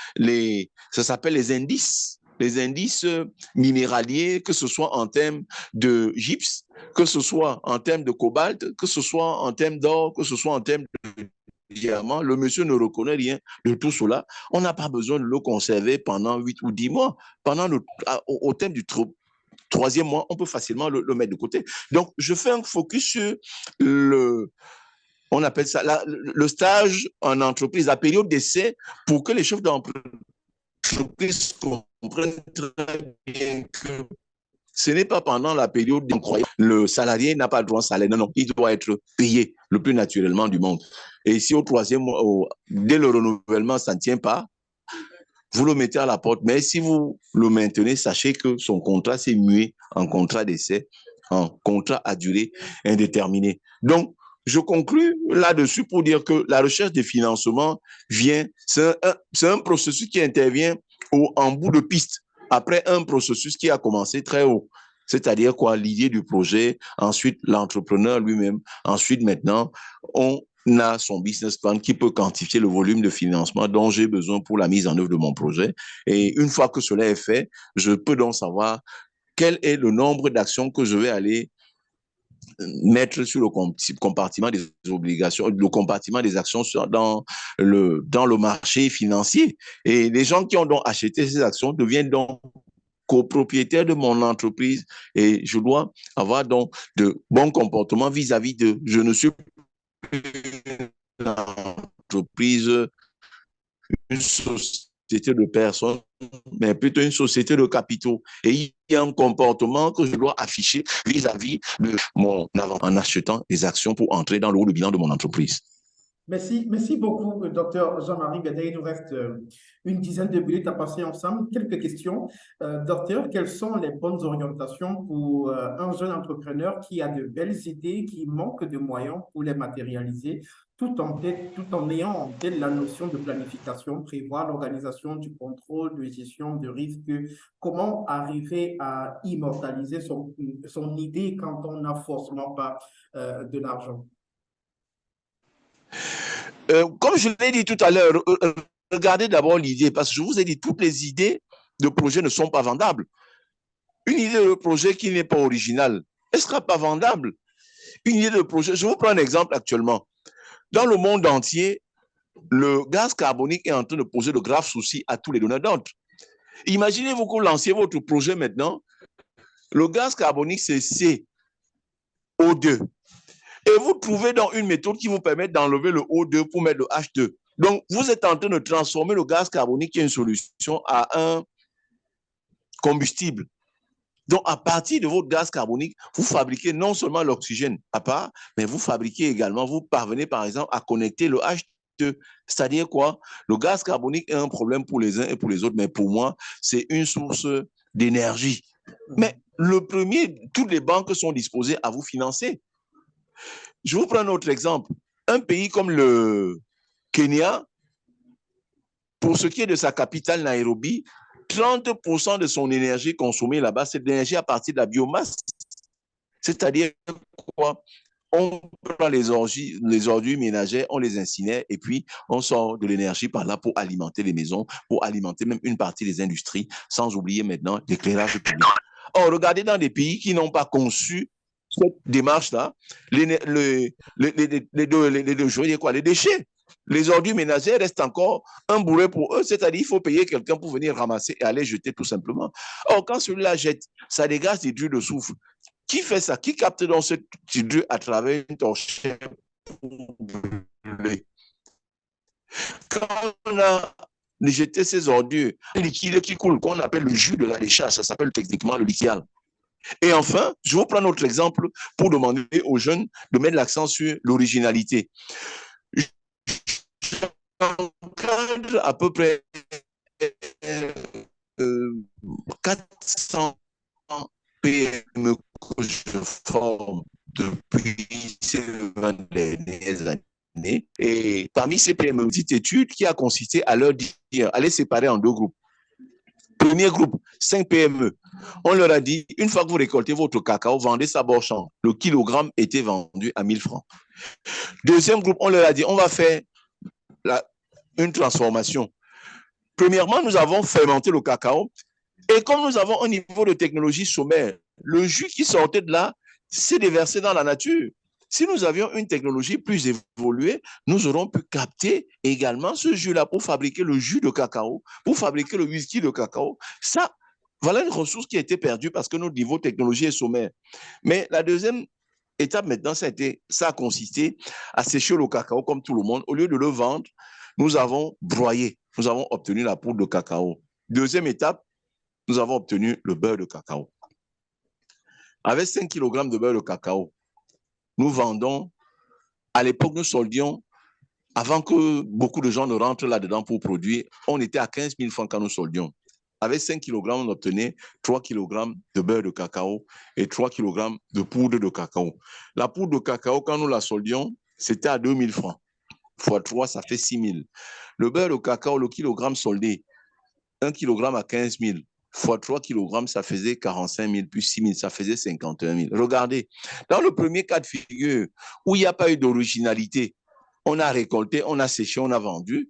ça s'appelle les indices minéraliers, que ce soit en termes de gypse, que ce soit en termes de cobalt, que ce soit en termes d'or, que ce soit en termes de diamant. Le monsieur ne reconnaît rien de tout cela. On n'a pas besoin de le conserver pendant 8 ou 10 mois. Au terme du troisième mois, on peut facilement le mettre de côté. Donc, je fais un focus sur on appelle ça le stage en entreprise, la période d'essai, pour que les chefs d'entreprise comprennent très bien que ce n'est pas pendant la période d'incroyable. Le salarié n'a pas droit au salaire. Non, non, il doit être payé le plus naturellement du monde. Et si au troisième mois, dès le renouvellement, ça ne tient pas, vous le mettez à la porte. Mais si vous le maintenez, sachez que son contrat s'est mué en contrat d'essai, en contrat à durée indéterminée. Donc, je conclus là-dessus pour dire que la recherche de financement c'est un processus qui intervient en bout de piste, après un processus qui a commencé très haut. C'est-à-dire quoi? L'idée du projet, ensuite l'entrepreneur lui-même, ensuite maintenant, on a son business plan qui peut quantifier le volume de financement dont j'ai besoin pour la mise en œuvre de mon projet. Et une fois que cela est fait, je peux donc savoir quel est le nombre d'actions que je vais aller mettre sur le compartiment des obligations, le compartiment des actions dans le marché financier. Et les gens qui ont donc acheté ces actions deviennent donc copropriétaire de mon entreprise et je dois avoir donc de bons comportements vis-à-vis de, je ne suis plus une entreprise, une société de personnes, mais plutôt une société de capitaux. Et il y a un comportement que je dois afficher vis-à-vis de mon avant en achetant des actions pour entrer dans le haut de bilan de mon entreprise. Merci beaucoup, docteur Jean-Marie Bédet. Il nous reste une dizaine de minutes à passer ensemble. Quelques questions. Docteur, quelles sont les bonnes orientations pour un jeune entrepreneur qui a de belles idées, qui manque de moyens pour les matérialiser, tout en ayant en tête la notion de planification, prévoir l'organisation du contrôle, de gestion de risque, comment arriver à immortaliser son idée quand on n'a forcément pas de l'argent? Comme je l'ai dit tout à l'heure, regardez d'abord l'idée, parce que je vous ai dit, toutes les idées de projet ne sont pas vendables. Une idée de projet qui n'est pas originale, elle ne sera pas vendable. Une idée de projet, je vous prends un exemple actuellement. Dans le monde entier, le gaz carbonique est en train de poser de graves soucis à tous les donneurs d'ordre. Imaginez-vous que vous lanciez votre projet maintenant, le gaz carbonique c'est CO2. Et vous trouvez donc une méthode qui vous permet d'enlever le O2 pour mettre le H2. Donc, vous êtes en train de transformer le gaz carbonique, qui est une solution, à un combustible. Donc, à partir de votre gaz carbonique, vous fabriquez non seulement l'oxygène à part, mais vous fabriquez également, vous parvenez par exemple à connecter le H2. C'est-à-dire quoi? Le gaz carbonique est un problème pour les uns et pour les autres, mais pour moi, c'est une source d'énergie. Mais le premier, toutes les banques sont disposées à vous financer. Je vous prends un autre exemple. Un pays comme le Kenya, pour ce qui est de sa capitale Nairobi, 30% de son énergie consommée là-bas, c'est de l'énergie à partir de la biomasse. C'est-à-dire quoi? On prend les ordures ménagères, on les incinère et puis on sort de l'énergie par là pour alimenter les maisons, pour alimenter même une partie des industries, sans oublier maintenant l'éclairage public. Or, regardez dans des pays qui n'ont pas conçu cette démarche-là, les déchets, les ordures ménagères restent encore un bourreau pour eux, c'est-à-dire qu'il faut payer quelqu'un pour venir ramasser et aller jeter tout simplement. Or, quand celui-là jette, ça dégage des drues de soufre. Qui fait ça? Qui capte dans ce drue à travers une torchère pour brûler? Quand on a jeté ces ordures, un liquide qui coule, qu'on appelle le jus de la décharge, ça s'appelle techniquement le lixial. Et enfin, je vous prends notre exemple pour demander aux jeunes de mettre l'accent sur l'originalité. J'encadre à peu près 400 PME que je forme depuis ces 20 dernières années. Et parmi ces PME, une petite étude qui a consisté à leur dire, à les séparer en deux groupes. Premier groupe, 5 PME. On leur a dit, une fois que vous récoltez votre cacao, vendez ça bord champ. Le kilogramme était vendu à 1000 francs. Deuxième groupe, on leur a dit, on va faire une transformation. Premièrement, nous avons fermenté le cacao. Et comme nous avons un niveau de technologie sommaire, le jus qui sortait de là s'est déversé dans la nature. Si nous avions une technologie plus évoluée, nous aurions pu capter également ce jus-là pour fabriquer le jus de cacao, pour fabriquer le whisky de cacao. Ça, voilà une ressource qui a été perdue parce que notre niveau de technologie est sommaire. Mais la deuxième étape maintenant, ça a consisté à sécher le cacao comme tout le monde. Au lieu de le vendre, nous avons broyé. Nous avons obtenu la poudre de cacao. Deuxième étape, nous avons obtenu le beurre de cacao. Avec 5 kg de beurre de cacao, nous vendons, à l'époque, nous soldions, avant que beaucoup de gens ne rentrent là-dedans pour produire, on était à 15 000 francs quand nous soldions. Avec 5 kg, on obtenait 3 kg de beurre de cacao et 3 kg de poudre de cacao. La poudre de cacao, quand nous la soldions, c'était à 2 000 francs. Fois 3, ça fait 6 000. Le beurre de cacao, le kilogramme soldé, 1 kg à 15 000. Fois 3 kg, ça faisait 45 000, plus 6 000, ça faisait 51 000. Regardez, dans le premier cas de figure, où il n'y a pas eu d'originalité, on a récolté, on a séché, on a vendu,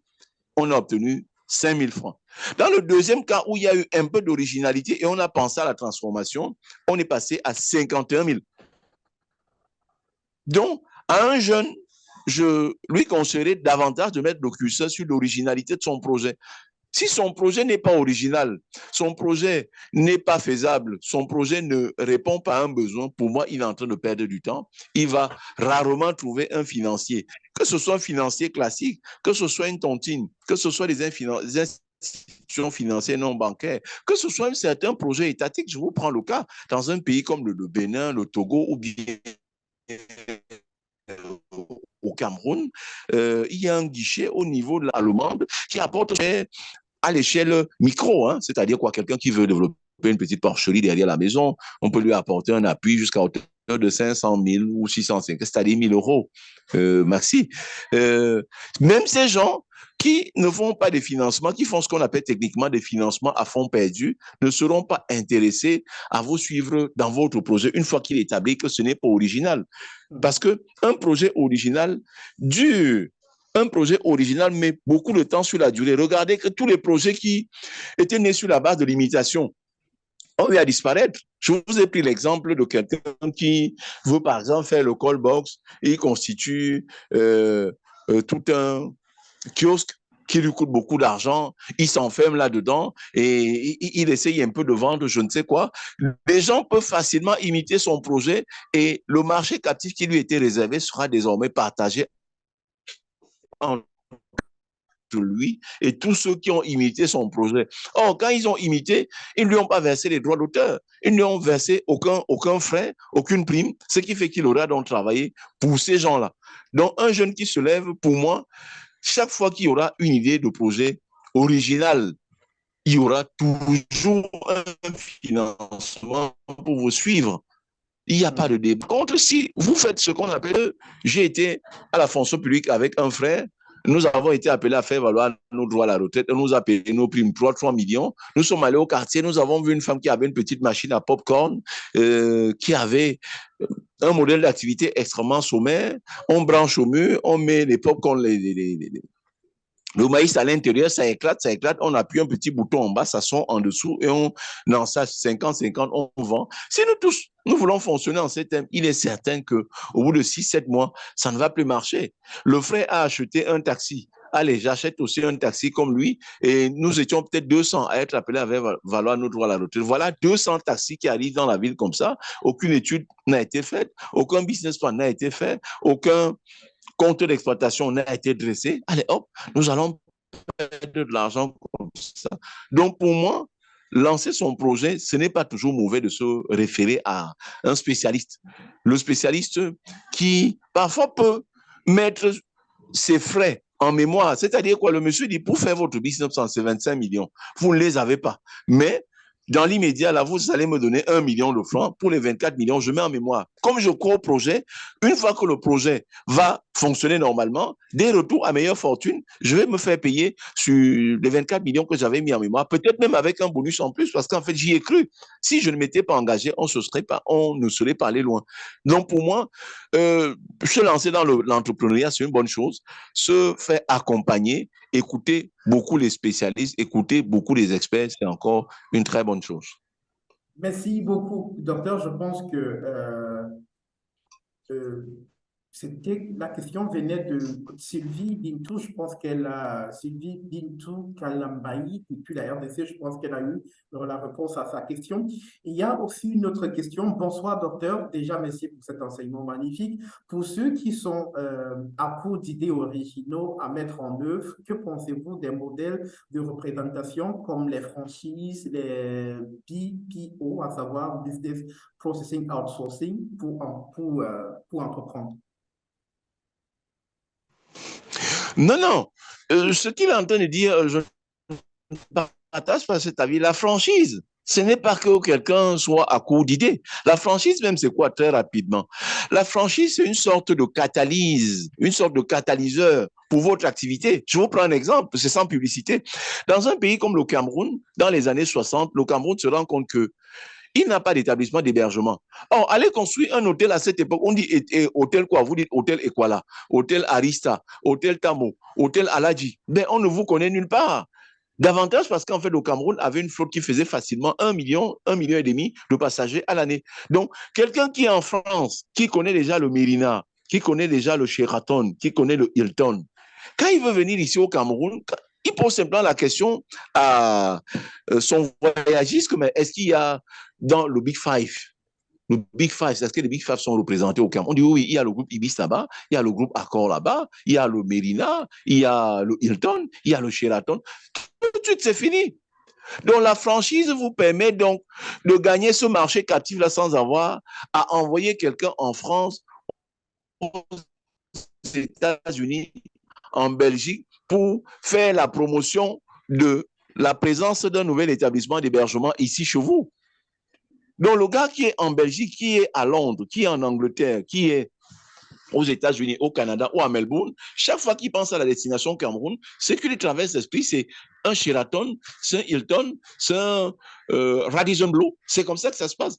on a obtenu 5 000 francs. Dans le deuxième cas, où il y a eu un peu d'originalité et on a pensé à la transformation, on est passé à 51 000. Donc, à un jeune, je lui conseillerais davantage de mettre le curseur sur l'originalité de son projet. Si son projet n'est pas original, son projet n'est pas faisable, son projet ne répond pas à un besoin, pour moi, il est en train de perdre du temps. Il va rarement trouver un financier, que ce soit un financier classique, que ce soit une tontine, que ce soit des institutions financières non bancaires, que ce soit un certain projet étatique. Je vous prends le cas, dans un pays comme le Bénin, le Togo ou bien au Cameroun, il y a un guichet au niveau de l'allemande qui apporte à l'échelle micro, hein, c'est-à-dire quoi, quelqu'un qui veut développer une petite porcherie derrière la maison, on peut lui apporter un appui jusqu'à hauteur de 500 000 ou 650, c'est-à-dire 1 000 euros, maxi. Même ces gens qui ne font pas des financements, qui font ce qu'on appelle techniquement des financements à fonds perdus, ne seront pas intéressés à vous suivre dans votre projet une fois qu'il est établi que ce n'est pas original. Parce qu'un projet original dure. Un projet original met beaucoup de temps sur la durée. Regardez que tous les projets qui étaient nés sur la base de l'imitation ont eu à disparaître. Je vous ai pris l'exemple de quelqu'un qui veut, par exemple, faire le call box et il constitue tout un kiosque qui lui coûte beaucoup d'argent, il s'enferme là-dedans et il essaye un peu de vendre je ne sais quoi. Les gens peuvent facilement imiter son projet et le marché captif qui lui était réservé sera désormais partagé entre lui et tous ceux qui ont imité son projet. Or, quand ils ont imité, ils ne lui ont pas versé les droits d'auteur. Ils ne lui ont versé aucun frais, aucune prime, ce qui fait qu'il aura donc travaillé pour ces gens-là. Donc, un jeune qui se lève, pour moi, chaque fois qu'il y aura une idée de projet original, il y aura toujours un financement pour vous suivre. Il n'y a pas de débat. Contre, si vous faites ce qu'on appelle, j'ai été à la fonction publique avec un frère, nous avons été appelés à faire valoir nos droits à la retraite, on nous a payé nos primes 3 millions. Nous sommes allés au quartier, nous avons vu une femme qui avait une petite machine à popcorn, qui avait un modèle d'activité extrêmement sommaire. On branche au mur, on met les popcorn, le maïs à l'intérieur, ça éclate, on appuie un petit bouton en bas, ça sort en dessous et on ensage 50-50, on vend. Si nous tous, nous voulons fonctionner en ces thèmes, il est certain qu'au bout de 6-7 mois, ça ne va plus marcher. Le frère a acheté un taxi. Allez, j'achète aussi un taxi comme lui et nous étions peut-être 200 à être appelés à valoir nos droits à la retraite. Voilà 200 taxis qui arrivent dans la ville comme ça. Aucune étude n'a été faite, aucun business plan n'a été fait, aucun compte d'exploitation n'a été dressé. Allez, hop, nous allons perdre de l'argent comme ça. Donc, pour moi, lancer son projet, ce n'est pas toujours mauvais de se référer à un spécialiste. Le spécialiste qui parfois peut mettre ses frais en mémoire. C'est-à-dire quoi? Le monsieur dit, pour faire votre business, c'est 25 millions. Vous ne les avez pas. Mais dans l'immédiat, là, vous allez me donner 1 million de francs. Pour les 24 millions, je mets en mémoire. Comme je crois au projet, une fois que le projet va fonctionner normalement, des retours à meilleure fortune, je vais me faire payer sur les 24 millions que j'avais mis en mémoire, peut-être même avec un bonus en plus, parce qu'en fait, j'y ai cru. Si je ne m'étais pas engagé, on ne serait pas allé loin. Donc, pour moi, se lancer dans l'entrepreneuriat, c'est une bonne chose. Se faire accompagner, écouter beaucoup les spécialistes, écouter beaucoup les experts, c'est encore une très bonne chose. Merci beaucoup, docteur. Je pense que euh, la question venait de Sylvie Bintou, je pense Sylvie Bintou Kalambayi, depuis la RDC, je pense qu'elle a eu la réponse à sa question. Il y a aussi une autre question. Bonsoir, docteur. Déjà, merci pour cet enseignement magnifique. Pour ceux qui sont à court d'idées originaux à mettre en œuvre, que pensez-vous des modèles de représentation comme les franchises, les BPO, à savoir Business Processing Outsourcing, pour entreprendre? Non, non. Ce qu'il est en train de dire, je ne partage pas cet avis. La franchise, ce n'est pas que quelqu'un soit à court d'idées. La franchise, même, c'est quoi très rapidement? La franchise, c'est une sorte de catalyse, une sorte de catalyseur pour votre activité. Je vous prends un exemple, c'est sans publicité. Dans un pays comme le Cameroun, dans les années 60, le Cameroun se rend compte que il n'a pas d'établissement d'hébergement. Or, allez construire un hôtel à cette époque. On dit hôtel quoi? Vous dites hôtel Equala, hôtel Arista, hôtel Tamo, hôtel Aladji. Ben, on ne vous connaît nulle part. Davantage parce qu'en fait, le Cameroun avait une flotte qui faisait facilement 1 million et demi de passagers à l'année. Donc, quelqu'un qui est en France, qui connaît déjà le Mérina, qui connaît déjà le Sheraton, qui connaît le Hilton, quand il veut venir ici au Cameroun, il pose simplement la question à son voyagiste, mais est-ce qu'il y a dans le Big Five, est-ce que les Big Five sont représentés au Cameroun? On dit oui, il y a le groupe Ibis là-bas, il y a le groupe Accor là-bas, il y a le Mérina, il y a le Hilton, il y a le Sheraton. Tout de suite, c'est fini. Donc, la franchise vous permet donc de gagner ce marché captif-là sans avoir à envoyer quelqu'un en France, aux États-Unis, en Belgique, pour faire la promotion de la présence d'un nouvel établissement d'hébergement ici chez vous. Donc, le gars qui est en Belgique, qui est à Londres, qui est en Angleterre, qui est aux États-Unis, au Canada ou à Melbourne, chaque fois qu'il pense à la destination Cameroun, ce qui lui traverse l'esprit, c'est un Sheraton, c'est un Hilton, c'est un Radisson Blu. C'est comme ça que ça se passe.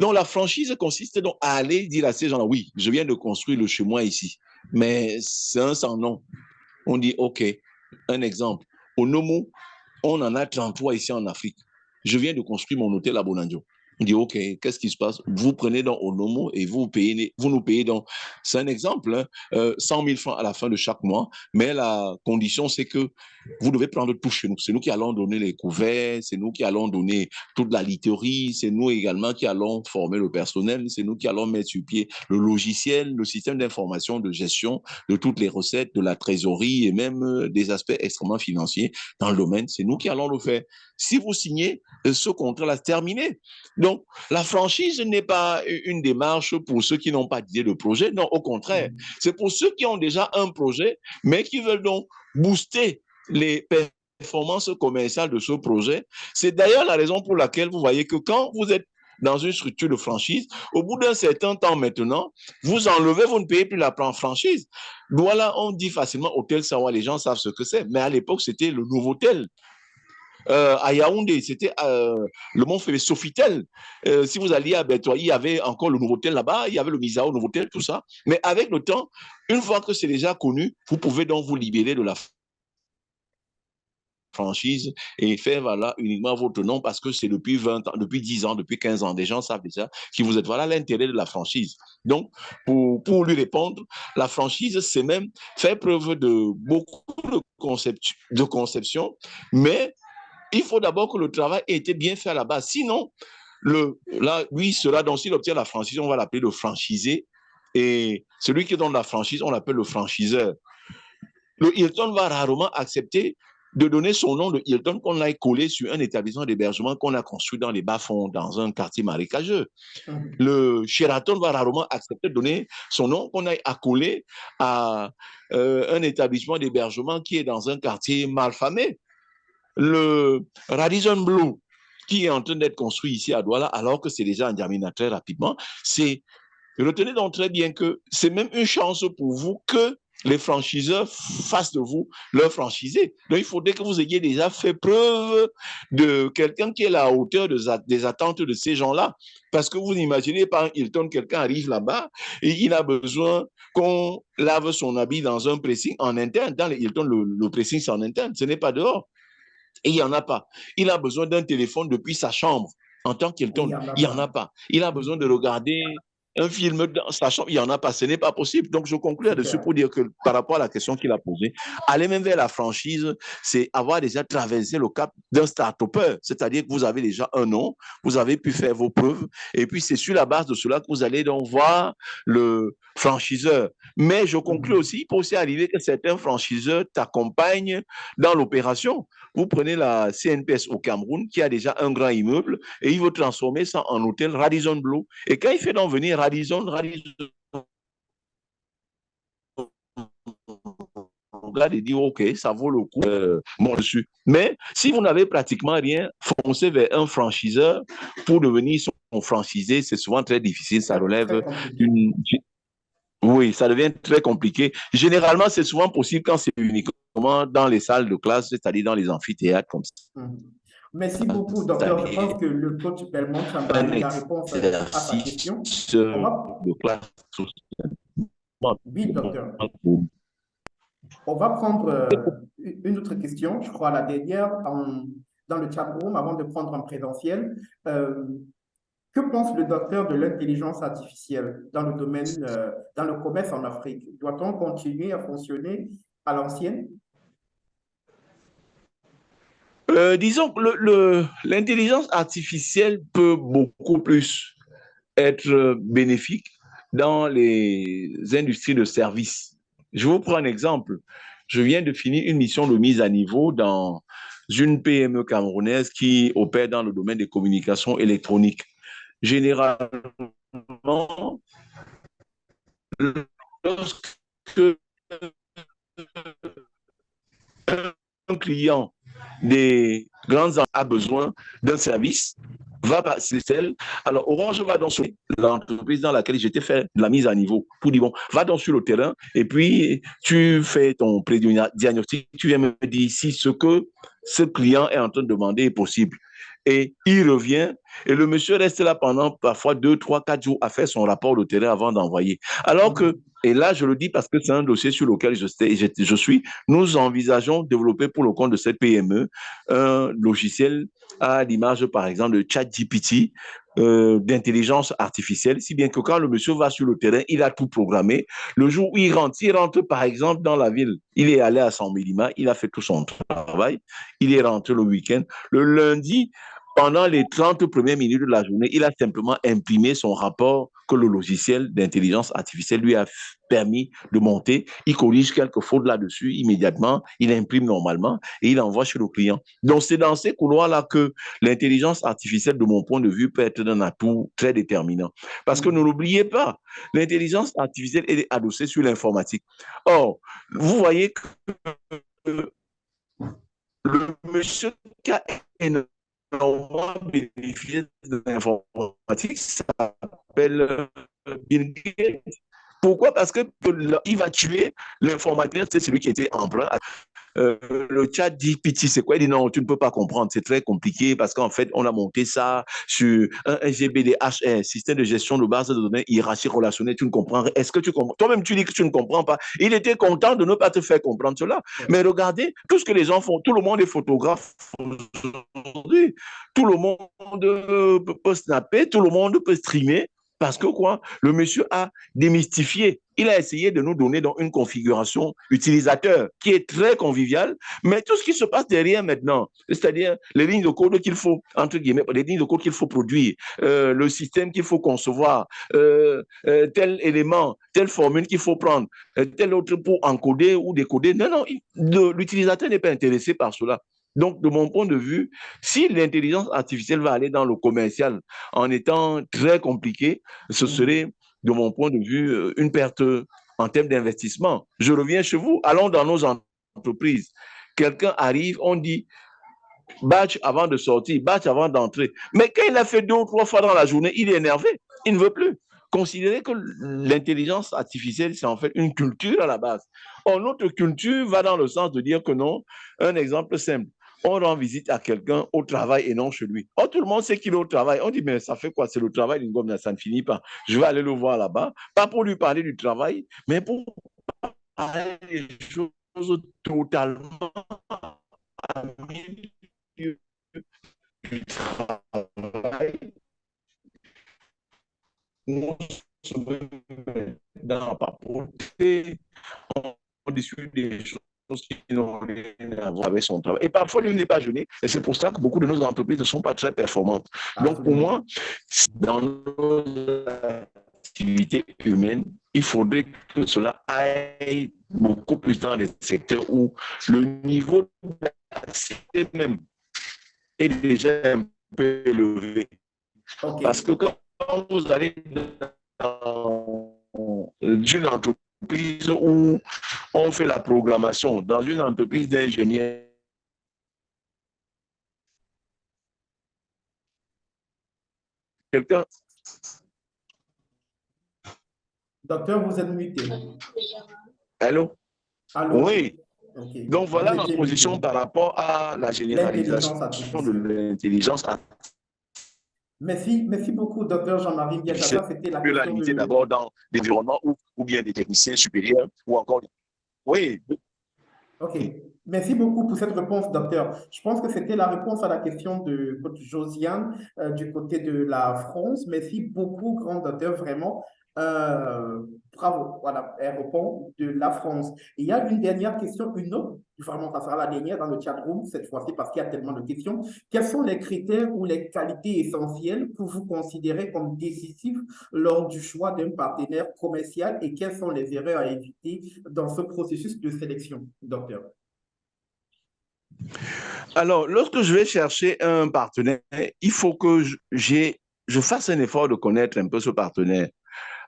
Donc, la franchise consiste donc à aller dire à ces gens-là, oui, je viens de construire le chez moi ici, mais c'est un sans nom. On dit, OK, un exemple. Au Nomo, on en a 33 ici en Afrique. Je viens de construire mon hôtel à Bonandio. On dit, OK, qu'est-ce qui se passe? Vous prenez donc Onomo et vous nous payez donc. C'est un exemple, hein, 100 000 francs à la fin de chaque mois, mais la condition, c'est que vous devez prendre tout chez nous. C'est nous qui allons donner les couverts, c'est nous qui allons donner toute la literie, c'est nous également qui allons former le personnel, c'est nous qui allons mettre sur pied le logiciel, le système d'information de gestion de toutes les recettes, de la trésorerie et même des aspects extrêmement financiers dans le domaine. C'est nous qui allons le faire. Si vous signez ce contrat-là, c'est terminé. Donc, la franchise n'est pas une démarche pour ceux qui n'ont pas d'idée de projet. Non, au contraire, c'est pour ceux qui ont déjà un projet, mais qui veulent donc booster les performances commerciales de ce projet. C'est d'ailleurs la raison pour laquelle vous voyez que quand vous êtes dans une structure de franchise, au bout d'un certain temps maintenant, vous enlevez, vous ne payez plus la franchise. Voilà, on dit facilement Hôtel Sawa, les gens savent ce que c'est, mais à l'époque, c'était le Novotel. À Yaoundé, c'était le mont Sofitel. Si vous alliez à Bertois, il y avait encore le Novotel là-bas, il y avait le Misao, Novotel, tout ça. Mais avec le temps, une fois que c'est déjà connu, vous pouvez donc vous libérer de la franchise et faire voilà, uniquement votre nom parce que c'est depuis 20 ans, depuis 10 ans, depuis 15 ans. Des gens savent déjà qui vous êtes. Voilà l'intérêt de la franchise. Donc, pour lui répondre, la franchise, c'est même faire preuve de beaucoup de conception, mais il faut d'abord que le travail ait été bien fait à la base. Sinon, lui sera donc, s'il obtient la franchise, on va l'appeler le franchisé. Et celui qui donne la franchise, on l'appelle le franchiseur. Le Hilton va rarement accepter de donner son nom de Hilton qu'on a collé sur un établissement d'hébergement qu'on a construit dans les bas-fonds, dans un quartier marécageux. Le Sheraton va rarement accepter de donner son nom qu'on a accolé à un établissement d'hébergement qui est dans un quartier malfamé. Le Radisson Blu, qui est en train d'être construit ici à Douala, alors que c'est déjà en terminant très rapidement, retenez donc très bien que c'est même une chance pour vous que les franchiseurs fassent de vous leur franchisé. Donc, il faudrait que vous ayez déjà fait preuve de quelqu'un qui est à la hauteur des attentes de ces gens-là. Parce que vous imaginez, par Hilton, quelqu'un arrive là-bas et il a besoin qu'on lave son habit dans un pressing en interne. Dans les Hilton, le pressing, c'est en interne, ce n'est pas dehors. Et il n'y en a pas. Il a besoin d'un téléphone depuis sa chambre. En tant qu'Hilton, il n'y en a pas. Il a besoin de regarder un film dans sa chambre, il n'y en a pas, ce n'est pas possible. Donc, je conclue là-dessus pour dire que par rapport à la question qu'il a posée, aller même vers la franchise, c'est avoir déjà traversé le cap d'un start-upper, c'est-à-dire que vous avez déjà un nom, vous avez pu faire vos preuves, et puis c'est sur la base de cela que vous allez donc voir le franchiseur. Mais je conclue aussi, il peut aussi arriver que certains franchiseurs t'accompagnent dans l'opération. Vous prenez la CNPS au Cameroun, qui a déjà un grand immeuble, et il veut transformer ça en hôtel Radisson Blu. Et quand il fait donc venir Radisson, regarde et dit ok, ça vaut le coup, bon dessus. Mais si vous n'avez pratiquement rien, foncez vers un franchiseur pour devenir son franchisé, c'est souvent très difficile, ça relève d'une... Oui, ça devient très compliqué. Généralement, c'est souvent possible quand c'est uniquement dans les salles de classe, c'est-à-dire dans les amphithéâtres comme ça. Merci beaucoup, docteur. Je pense que le coach Belmont Chamba a eu la réponse à sa question. Oui, docteur. On va prendre une autre question, je crois la dernière, dans le chat room, avant de prendre en présentiel. Que pense le docteur de l'intelligence artificielle dans le domaine, dans le commerce en Afrique? Doit-on continuer à fonctionner à l'ancienne? Disons que l'intelligence artificielle peut beaucoup plus être bénéfique dans les industries de services. Je vous prends un exemple. Je viens de finir une mission de mise à niveau dans une PME camerounaise qui opère dans le domaine des communications électroniques. Généralement, lorsque un client des grandes a besoin d'un service, va passer celle. Alors, Orange va donc sur l'entreprise dans laquelle j'étais fait la mise à niveau pour dire, bon, va donc sur le terrain et puis tu fais ton pré-diagnostic, tu viens me dire si ce que ce client est en train de demander est possible. Et il revient et le monsieur reste là pendant parfois 2, 3, 4 jours à faire son rapport de terrain avant d'envoyer. Alors que, et là je le dis parce que c'est un dossier sur lequel je suis, nous envisageons de développer pour le compte de cette PME un logiciel à l'image par exemple de ChatGPT, d'intelligence artificielle, si bien que quand le monsieur va sur le terrain, il a tout programmé. Le jour où il rentre par exemple dans la ville, il est allé à San Milima, il a fait tout son travail, il est rentré le week-end. Le lundi, pendant les 30 premières minutes de la journée, il a simplement imprimé son rapport que le logiciel d'intelligence artificielle lui a permis de monter. Il corrige quelques fautes là-dessus immédiatement, il imprime normalement et il envoie chez le client. Donc, c'est dans ces couloirs-là que l'intelligence artificielle, de mon point de vue, peut être un atout très déterminant. Parce que ne l'oubliez pas, l'intelligence artificielle est adossée sur l'informatique. Or, vous voyez que le monsieur qui a énormément bénéficié de l'informatique s'appelle Bill Gates. Pourquoi? Parce que il va tuer l'informaticien, c'est celui qui était emprunt. Le chat GPT, c'est quoi? Il dit non, tu ne peux pas comprendre, c'est très compliqué parce qu'en fait, on a monté ça sur un SGBDH, système de gestion de base de données hiérarchie relationnelle, tu ne comprends rien. Est-ce que tu comprends? Toi-même, tu dis que tu ne comprends pas. Il était content de ne pas te faire comprendre cela. Mais regardez, tout ce que les gens font, tout le monde est photographe aujourd'hui, tout le monde peut snapper, tout le monde peut streamer. Parce que quoi? Le monsieur a démystifié. Il a essayé de nous donner donc une configuration utilisateur qui est très conviviale, mais tout ce qui se passe derrière maintenant, c'est-à-dire les lignes de code qu'il faut, entre guillemets, les lignes de code qu'il faut produire, le système qu'il faut concevoir, tel élément, telle formule qu'il faut prendre, tel autre pour encoder ou décoder. Non, non, l'utilisateur n'est pas intéressé par cela. Donc, de mon point de vue, si l'intelligence artificielle va aller dans le commercial en étant très compliqué, ce serait, de mon point de vue, une perte en termes d'investissement. Je reviens chez vous, allons dans nos entreprises. Quelqu'un arrive, on dit batch avant de sortir, batch avant d'entrer. Mais quand il a fait 2 ou 3 fois dans la journée, il est énervé, il ne veut plus. Considérez que l'intelligence artificielle, c'est en fait une culture à la base. Or, notre culture va dans le sens de dire que non. Un exemple simple. On rend visite à quelqu'un au travail et non chez lui. Or, tout le monde sait qu'il est au travail. On dit, mais ça fait quoi? C'est le travail d'une gomme, ça ne finit pas. Je vais aller le voir là-bas, pas pour lui parler du travail, mais pour parler des choses totalement à milieu du travail. On se met dans la papoter, on discute des choses qui n'ont rien à voir avec son travail. Et parfois, lui n'est pas gêné. Et c'est pour ça que beaucoup de nos entreprises ne sont pas très performantes. Donc, pour moi, dans nos activités humaines, il faudrait que cela aille beaucoup plus dans les secteurs où le niveau d'accès même est déjà un peu élevé. Okay. Parce que quand vous allez dans une entreprise où on fait la programmation, dans une entreprise d'ingénieurs, quelqu'un... Docteur, vous êtes muté. Allô? Allô? Oui. Okay. Donc voilà ma position par rapport à la généralisation de l'intelligence artificielle. Merci beaucoup, docteur Jean-Marie Biagata. C'était la question de... d'abord dans l'environnement ou bien des techniciens supérieurs ou encore... Oui. OK. Merci beaucoup pour cette réponse, docteur. Je pense que c'était la réponse à la question de Josiane du côté de la France. Merci beaucoup, grand docteur, vraiment. Bravo, voilà, elle répond de la France. Et il y a une dernière question, une autre, vraiment, ça sera la dernière dans le chat room, cette fois-ci, parce qu'il y a tellement de questions. Quels sont les critères ou les qualités essentielles que vous considérez comme décisifs lors du choix d'un partenaire commercial et quelles sont les erreurs à éviter dans ce processus de sélection, docteur? Alors, lorsque je vais chercher un partenaire, il faut que je fasse un effort de connaître un peu ce partenaire.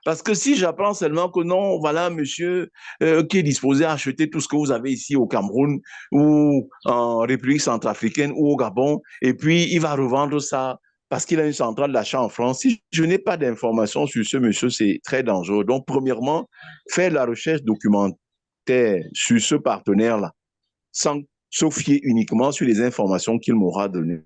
Parce que si j'apprends seulement que non, voilà, monsieur qui est disposé à acheter tout ce que vous avez ici au Cameroun ou en République centrafricaine ou au Gabon, et puis il va revendre ça parce qu'il a une centrale d'achat en France. Si je n'ai pas d'informations sur ce monsieur, c'est très dangereux. Donc, premièrement, faire la recherche documentaire sur ce partenaire-là, sans se fier uniquement sur les informations qu'il m'aura données.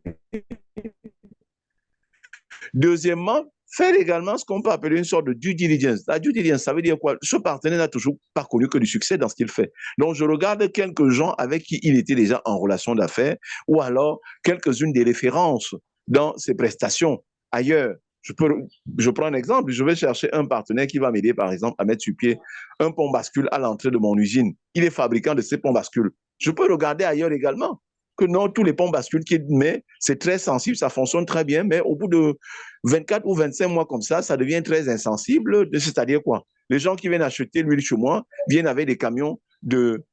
Deuxièmement, faire également ce qu'on peut appeler une sorte de due diligence. La due diligence, ça veut dire quoi? Ce partenaire n'a toujours pas connu que du succès dans ce qu'il fait. Donc, je regarde quelques gens avec qui il était déjà en relation d'affaires ou alors quelques-unes des références dans ses prestations ailleurs. Je prends un exemple, je vais chercher un partenaire qui va m'aider, par exemple, à mettre sur pied un pont bascule à l'entrée de mon usine. Il est fabricant de ces ponts bascules. Je peux regarder ailleurs également. Que non, tous les ponts basculent qu'il met, c'est très sensible, ça fonctionne très bien, mais au bout de 24 ou 25 mois comme ça devient très insensible. C'est-à-dire quoi? Les gens qui viennent acheter l'huile chez moi viennent avec des camions de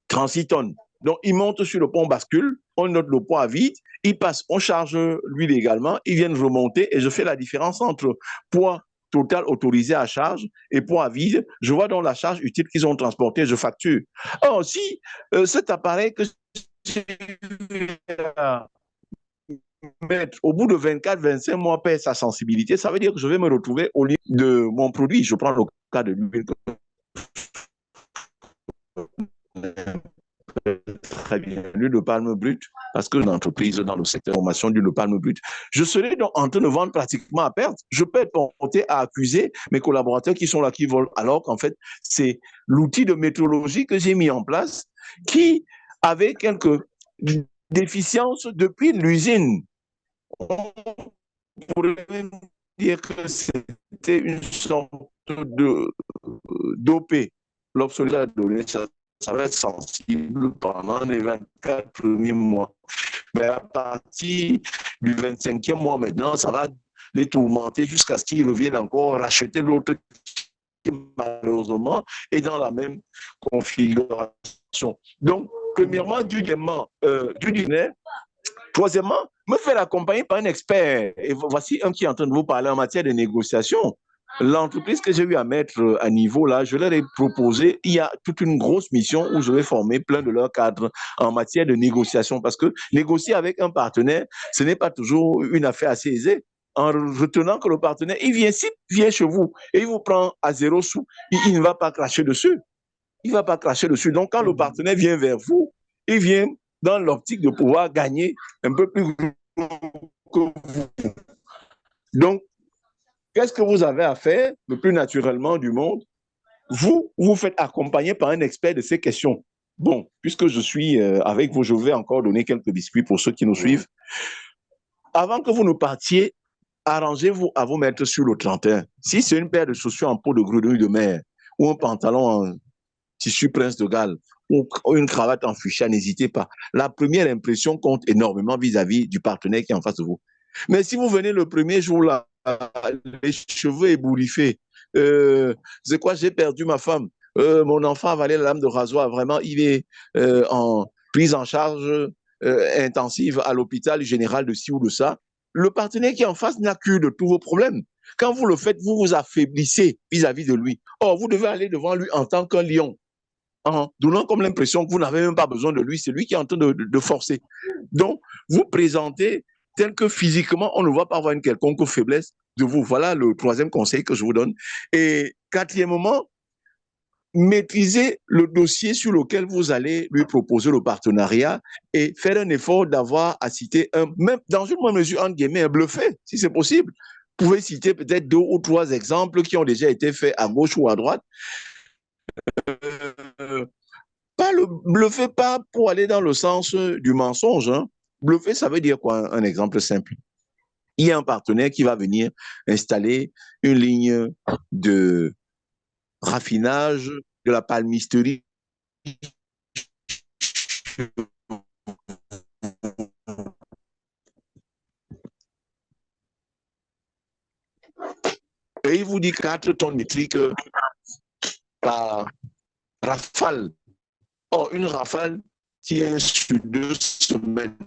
36 tonnes. Donc, ils montent sur le pont bascule, on note le poids à vide, ils passent, on charge l'huile également, ils viennent remonter et je fais la différence entre poids total autorisé à charge et poids à vide. Je vois dans la charge utile qu'ils ont transporté, je facture. Or, si cet appareil que mettre au bout de 24-25 mois perd sa sensibilité, ça veut dire que je vais me retrouver au lieu de mon produit. Je prends le cas de l'huile. Très bien, l'huile de palme brute, parce que l'entreprise dans le secteur de formation d'huile de palme brute, je serai donc en train de vendre pratiquement à perte. Je peux être porté à accuser mes collaborateurs qui sont là, qui volent, alors qu'en fait, c'est l'outil de métrologie que j'ai mis en place qui avait quelques déficiences depuis l'usine. On pourrait même dire que c'était une sorte d'OP. L'obsolescence de données, ça va être sensible pendant les 24 premiers mois. Mais à partir du 25e mois maintenant, ça va les tourmenter jusqu'à ce qu'ils reviennent encore racheter l'autre qui malheureusement est dans la même configuration. Donc, premièrement, du dîner. Troisièmement, me faire accompagner par un expert. Et voici un qui est en train de vous parler en matière de négociation. L'entreprise que j'ai eu à mettre à niveau, là, je leur ai proposé, il y a toute une grosse mission où je vais former plein de leurs cadres en matière de négociation parce que négocier avec un partenaire, ce n'est pas toujours une affaire assez aisée. En retenant que le partenaire, il vient chez vous et il vous prend à 0 sous, il ne va pas cracher dessus. Il ne va pas cracher dessus. Donc, quand le partenaire vient vers vous, il vient dans l'optique de pouvoir gagner un peu plus que vous. Donc, qu'est-ce que vous avez à faire le plus naturellement du monde? Vous vous faites accompagner par un expert de ces questions. Bon, puisque je suis avec vous, je vais encore donner quelques biscuits pour ceux qui nous suivent. Avant que vous ne partiez, arrangez-vous à vous mettre sur le 31. Si c'est une paire de chaussures en peau de grenouille de mer ou un pantalon en tissu Prince de Galles ou une cravate en fuchsia, n'hésitez pas. La première impression compte énormément vis-à-vis du partenaire qui est en face de vous. Mais si vous venez le premier jour là, les cheveux ébouriffés, c'est quoi, j'ai perdu ma femme, mon enfant a avalé la lame de rasoir, vraiment, il est en prise en charge intensive à l'hôpital général de ci ou de ça, le partenaire qui est en face n'a que de tous vos problèmes. Quand vous le faites, vous vous affaiblissez vis-à-vis de lui. Or, vous devez aller devant lui en tant qu'un lion, en donnant comme l'impression que vous n'avez même pas besoin de lui, c'est lui qui est en train de forcer. Donc, vous présentez tel que physiquement, on ne va pas avoir une quelconque faiblesse de vous. Voilà le troisième conseil que je vous donne. Et quatrièmement, maîtriser le dossier sur lequel vous allez lui proposer le partenariat et faire un effort d'avoir à citer même dans une moindre mesure, entre guillemets, un bluffé, si c'est possible. Vous pouvez citer peut-être 2 ou 3 exemples qui ont déjà été faits à gauche ou à droite. Pas le bluffer, pas pour aller dans le sens du mensonge. Hein. Bluffer, ça veut dire quoi? Un exemple simple. Il y a un partenaire qui va venir installer une ligne de raffinage de la palmisterie. Et il vous dit 4 tonnes métriques par rafale. Or, une rafale tient sur 2 semaines.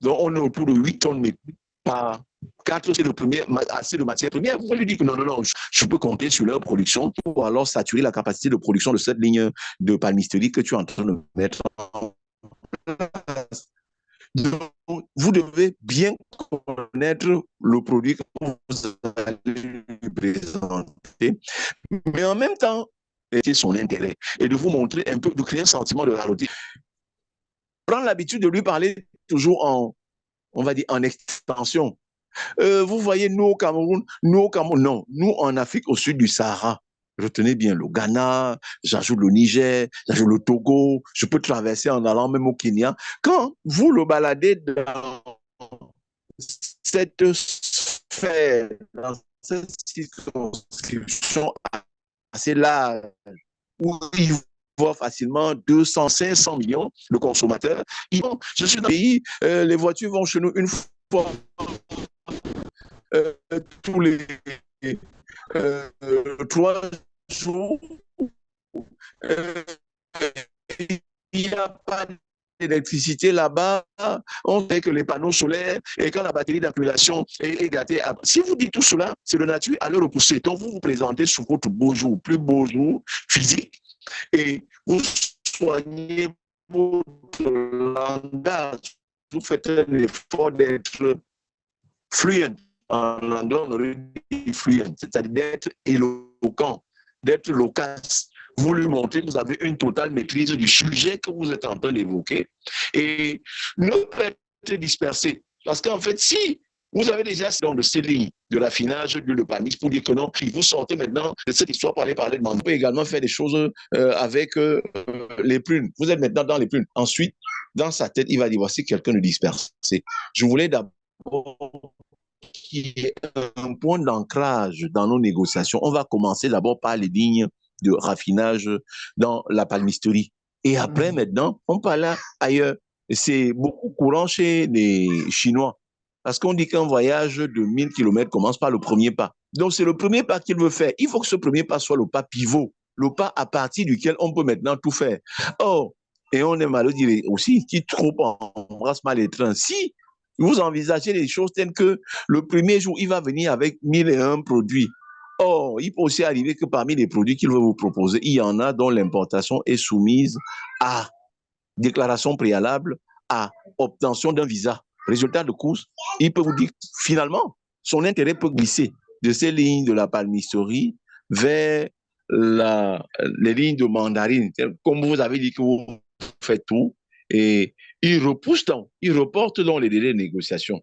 Donc, on est autour de 8 tonnes métriques par 4, c'est le premier, assez de matière première. Vous lui dites que non, je peux compter sur leur production pour alors saturer la capacité de production de cette ligne de palmisterie que tu es en train de mettre en place. Donc, vous devez bien connaître le produit que vous allez lui présenter, mais en même temps, son intérêt et de vous montrer un peu, de créer un sentiment de rareté. Prendre l'habitude de lui parler toujours on va dire, en extension. Vous voyez, nous au Cameroun, non, nous en Afrique au sud du Sahara, retenez bien le Ghana, j'ajoute le Niger, j'ajoute le Togo, je peux traverser en allant même au Kenya. Quand vous le baladez dans cette sphère, dans cette circonscription assez large, où il voit facilement 200, 500 millions de consommateurs. Je suis dans le pays, les voitures vont chez nous une fois tous les 3 jours. Il n'y a pas d'électricité là-bas, on sait que les panneaux solaires et quand la batterie d'accumulation est gâtée. Si vous dites tout cela, c'est de nature à le repousser. Donc vous vous présentez sous votre beau jour, plus beau jour physique, et vous soignez votre langage. Vous faites un effort d'être fluent. En anglais, on aurait dit fluent, c'est-à-dire d'être éloquent, d'être loquace. Vous lui montrez que vous avez une totale maîtrise du sujet que vous êtes en train d'évoquer et ne pas être dispersé. Parce qu'en fait, si vous avez déjà dans de ces lignes de raffinage d'huile de palmiste pour dire que non, vous sortez maintenant de cette histoire pour aller parler de mangue. Vous pouvez également faire des choses avec les prunes. Vous êtes maintenant dans les prunes. Ensuite, dans sa tête, il va dire, voici quelqu'un de dispersé. Je voulais d'abord qu'il y ait un point d'ancrage dans nos négociations, on va commencer d'abord par les lignes de raffinage dans la palmisterie. Et après, maintenant, on parle ailleurs. C'est beaucoup courant chez les Chinois. Parce qu'on dit qu'un voyage de 1000 km commence par le premier pas. Donc, c'est le premier pas qu'il veut faire. Il faut que ce premier pas soit le pas pivot, le pas à partir duquel on peut maintenant tout faire. Or, et on aime à le dire aussi, qui trop embrasse mal les trains. Si vous envisagez les choses telles que le premier jour, il va venir avec 1001 produits. Or, il peut aussi arriver que parmi les produits qu'il veut vous proposer, il y en a dont l'importation est soumise à déclaration préalable, à obtention d'un visa. Résultat de course, il peut vous dire finalement, son intérêt peut glisser de ces lignes de la palmisterie vers les lignes de mandarine. Comme vous avez dit que vous faites tout, et il repousse donc, il reporte donc les délais de négociation.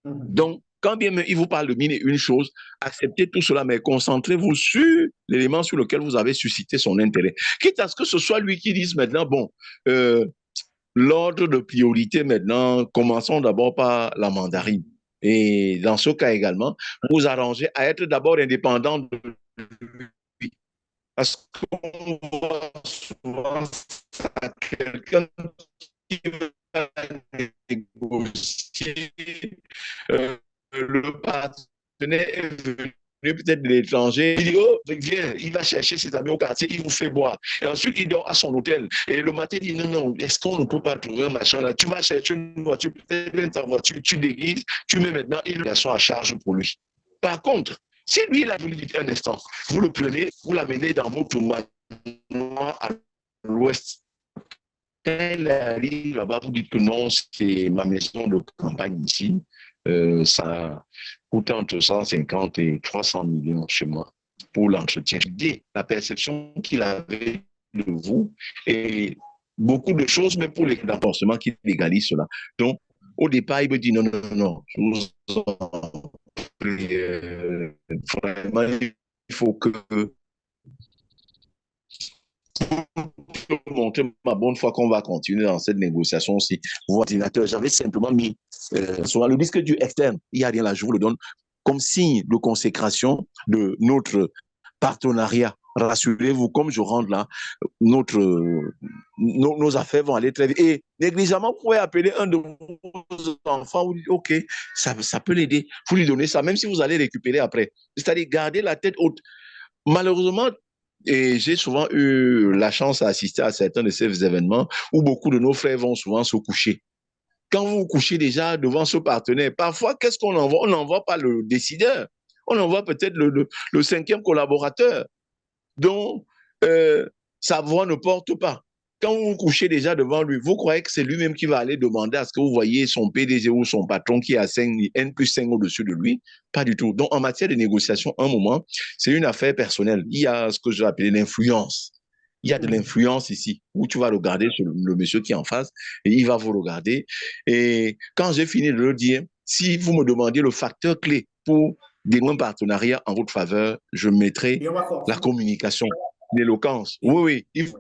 Donc, quand bien même il vous parle de mille et une choses, acceptez tout cela, mais concentrez-vous sur l'élément sur lequel vous avez suscité son intérêt. Quitte à ce que ce soit lui qui dise maintenant, bon, l'ordre de priorité maintenant, commençons d'abord par la mandarine. Et dans ce cas également, vous arrangez à être d'abord indépendant de lui. Parce qu'on voit souvent ça, quelqu'un qui va négocier, le partenaire est venu peut-être de l'étranger, il dit, oh, viens, il va chercher ses amis au quartier, il vous fait boire. Et ensuite, il dort à son hôtel. Et le matin, il dit, non, non, est-ce qu'on ne peut pas trouver un machin là? Tu vas chercher une voiture, peut-être ta voiture, tu déguises, tu mets maintenant une garçon à charge pour lui. Par contre, si lui, il a voulu dire un instant, vous le prenez, vous l'amenez dans votre manoir à l'ouest. Quand il arrive là-bas, vous dites que non, c'est ma maison de campagne ici. Ça coûte entre 150 et 300 millions chez moi pour l'entretien. Dès la perception qu'il avait de vous et beaucoup de choses, mais pour les renforcements qui légalisent cela. Donc, au départ, il me dit non, non, non, je vous en prie, vraiment, il faut que montrer ma bonne foi qu'on va continuer dans cette négociation aussi. Votre ordinateur, j'avais simplement mis sur le disque dur externe, il n'y a rien là, je vous le donne comme signe de consécration de notre partenariat. Rassurez-vous, comme je rentre là, nos affaires vont aller très vite. Et négligemment, vous pouvez appeler un de vos enfants, vous dites, OK, ça peut l'aider. Vous lui donnez ça, même si vous allez récupérer après. C'est-à-dire garder la tête haute. Malheureusement, et j'ai souvent eu la chance d'assister à certains de ces événements où beaucoup de nos frères vont souvent se coucher. Quand vous vous couchez déjà devant ce partenaire, parfois, qu'est-ce qu'on envoie? On n'envoie pas le décideur. On envoie peut-être le cinquième collaborateur dont sa voix ne porte pas. Quand vous vous couchez déjà devant lui, vous croyez que c'est lui-même qui va aller demander à ce que vous voyez son PDG ou son patron qui a N+5 au-dessus de lui? Pas du tout. Donc, en matière de négociation, un moment, c'est une affaire personnelle. Il y a ce que je vais appeler l'influence. Il y a de l'influence ici, où tu vas regarder sur le monsieur qui est en face, et il va vous regarder. Et quand j'ai fini de le dire, si vous me demandez le facteur clé pour dénouer un partenariat en votre faveur, je mettrai la communication, l'éloquence. Oui, oui, il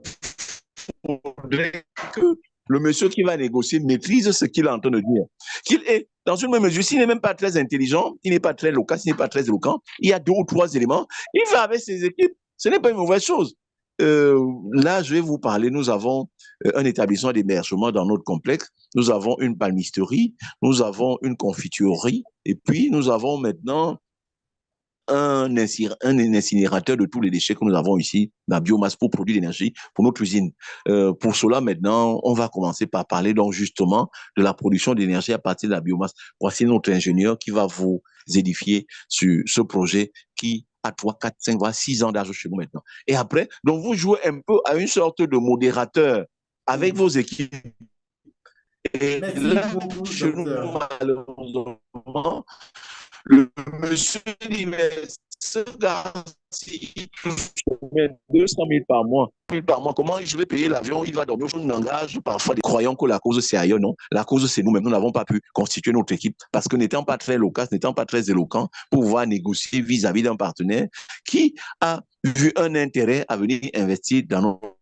faudrait que le monsieur qui va négocier maîtrise ce qu'il est en train de dire. Qu'il est, dans une même mesure, s'il n'est même pas très intelligent, il n'est pas très loquace, il n'est pas très éloquent, il y a 2 ou 3 éléments, il va avec ses équipes. Ce n'est pas une mauvaise chose. Là, je vais vous parler, nous avons un établissement d'hébergement dans notre complexe, nous avons une palmisterie, nous avons une confiturerie, et puis nous avons maintenant un incinérateur de tous les déchets que nous avons ici, la biomasse pour produire l'énergie pour notre usine. Pour cela, maintenant, on va commencer par parler donc justement de la production d'énergie à partir de la biomasse. Voici notre ingénieur qui va vous édifier sur ce projet qui a 3, 4, 5, voire 6 ans d'âge chez nous maintenant. Et après, donc vous jouez un peu à une sorte de modérateur avec vos équipes. Et Merci là, beaucoup, chez nous, docteur. malheureusement, le monsieur dit, mais ce gars-ci, il touche 200 000 par mois. Comment je vais payer l'avion? Il va dormir. On engage parfois des croyants que la cause c'est ailleurs. Non, la cause c'est nous-mêmes. Nous n'avons pas pu constituer notre équipe parce que n'étant pas très loquace, n'étant pas très éloquent pour pouvoir négocier vis-à-vis d'un partenaire qui a vu un intérêt à venir investir dans notre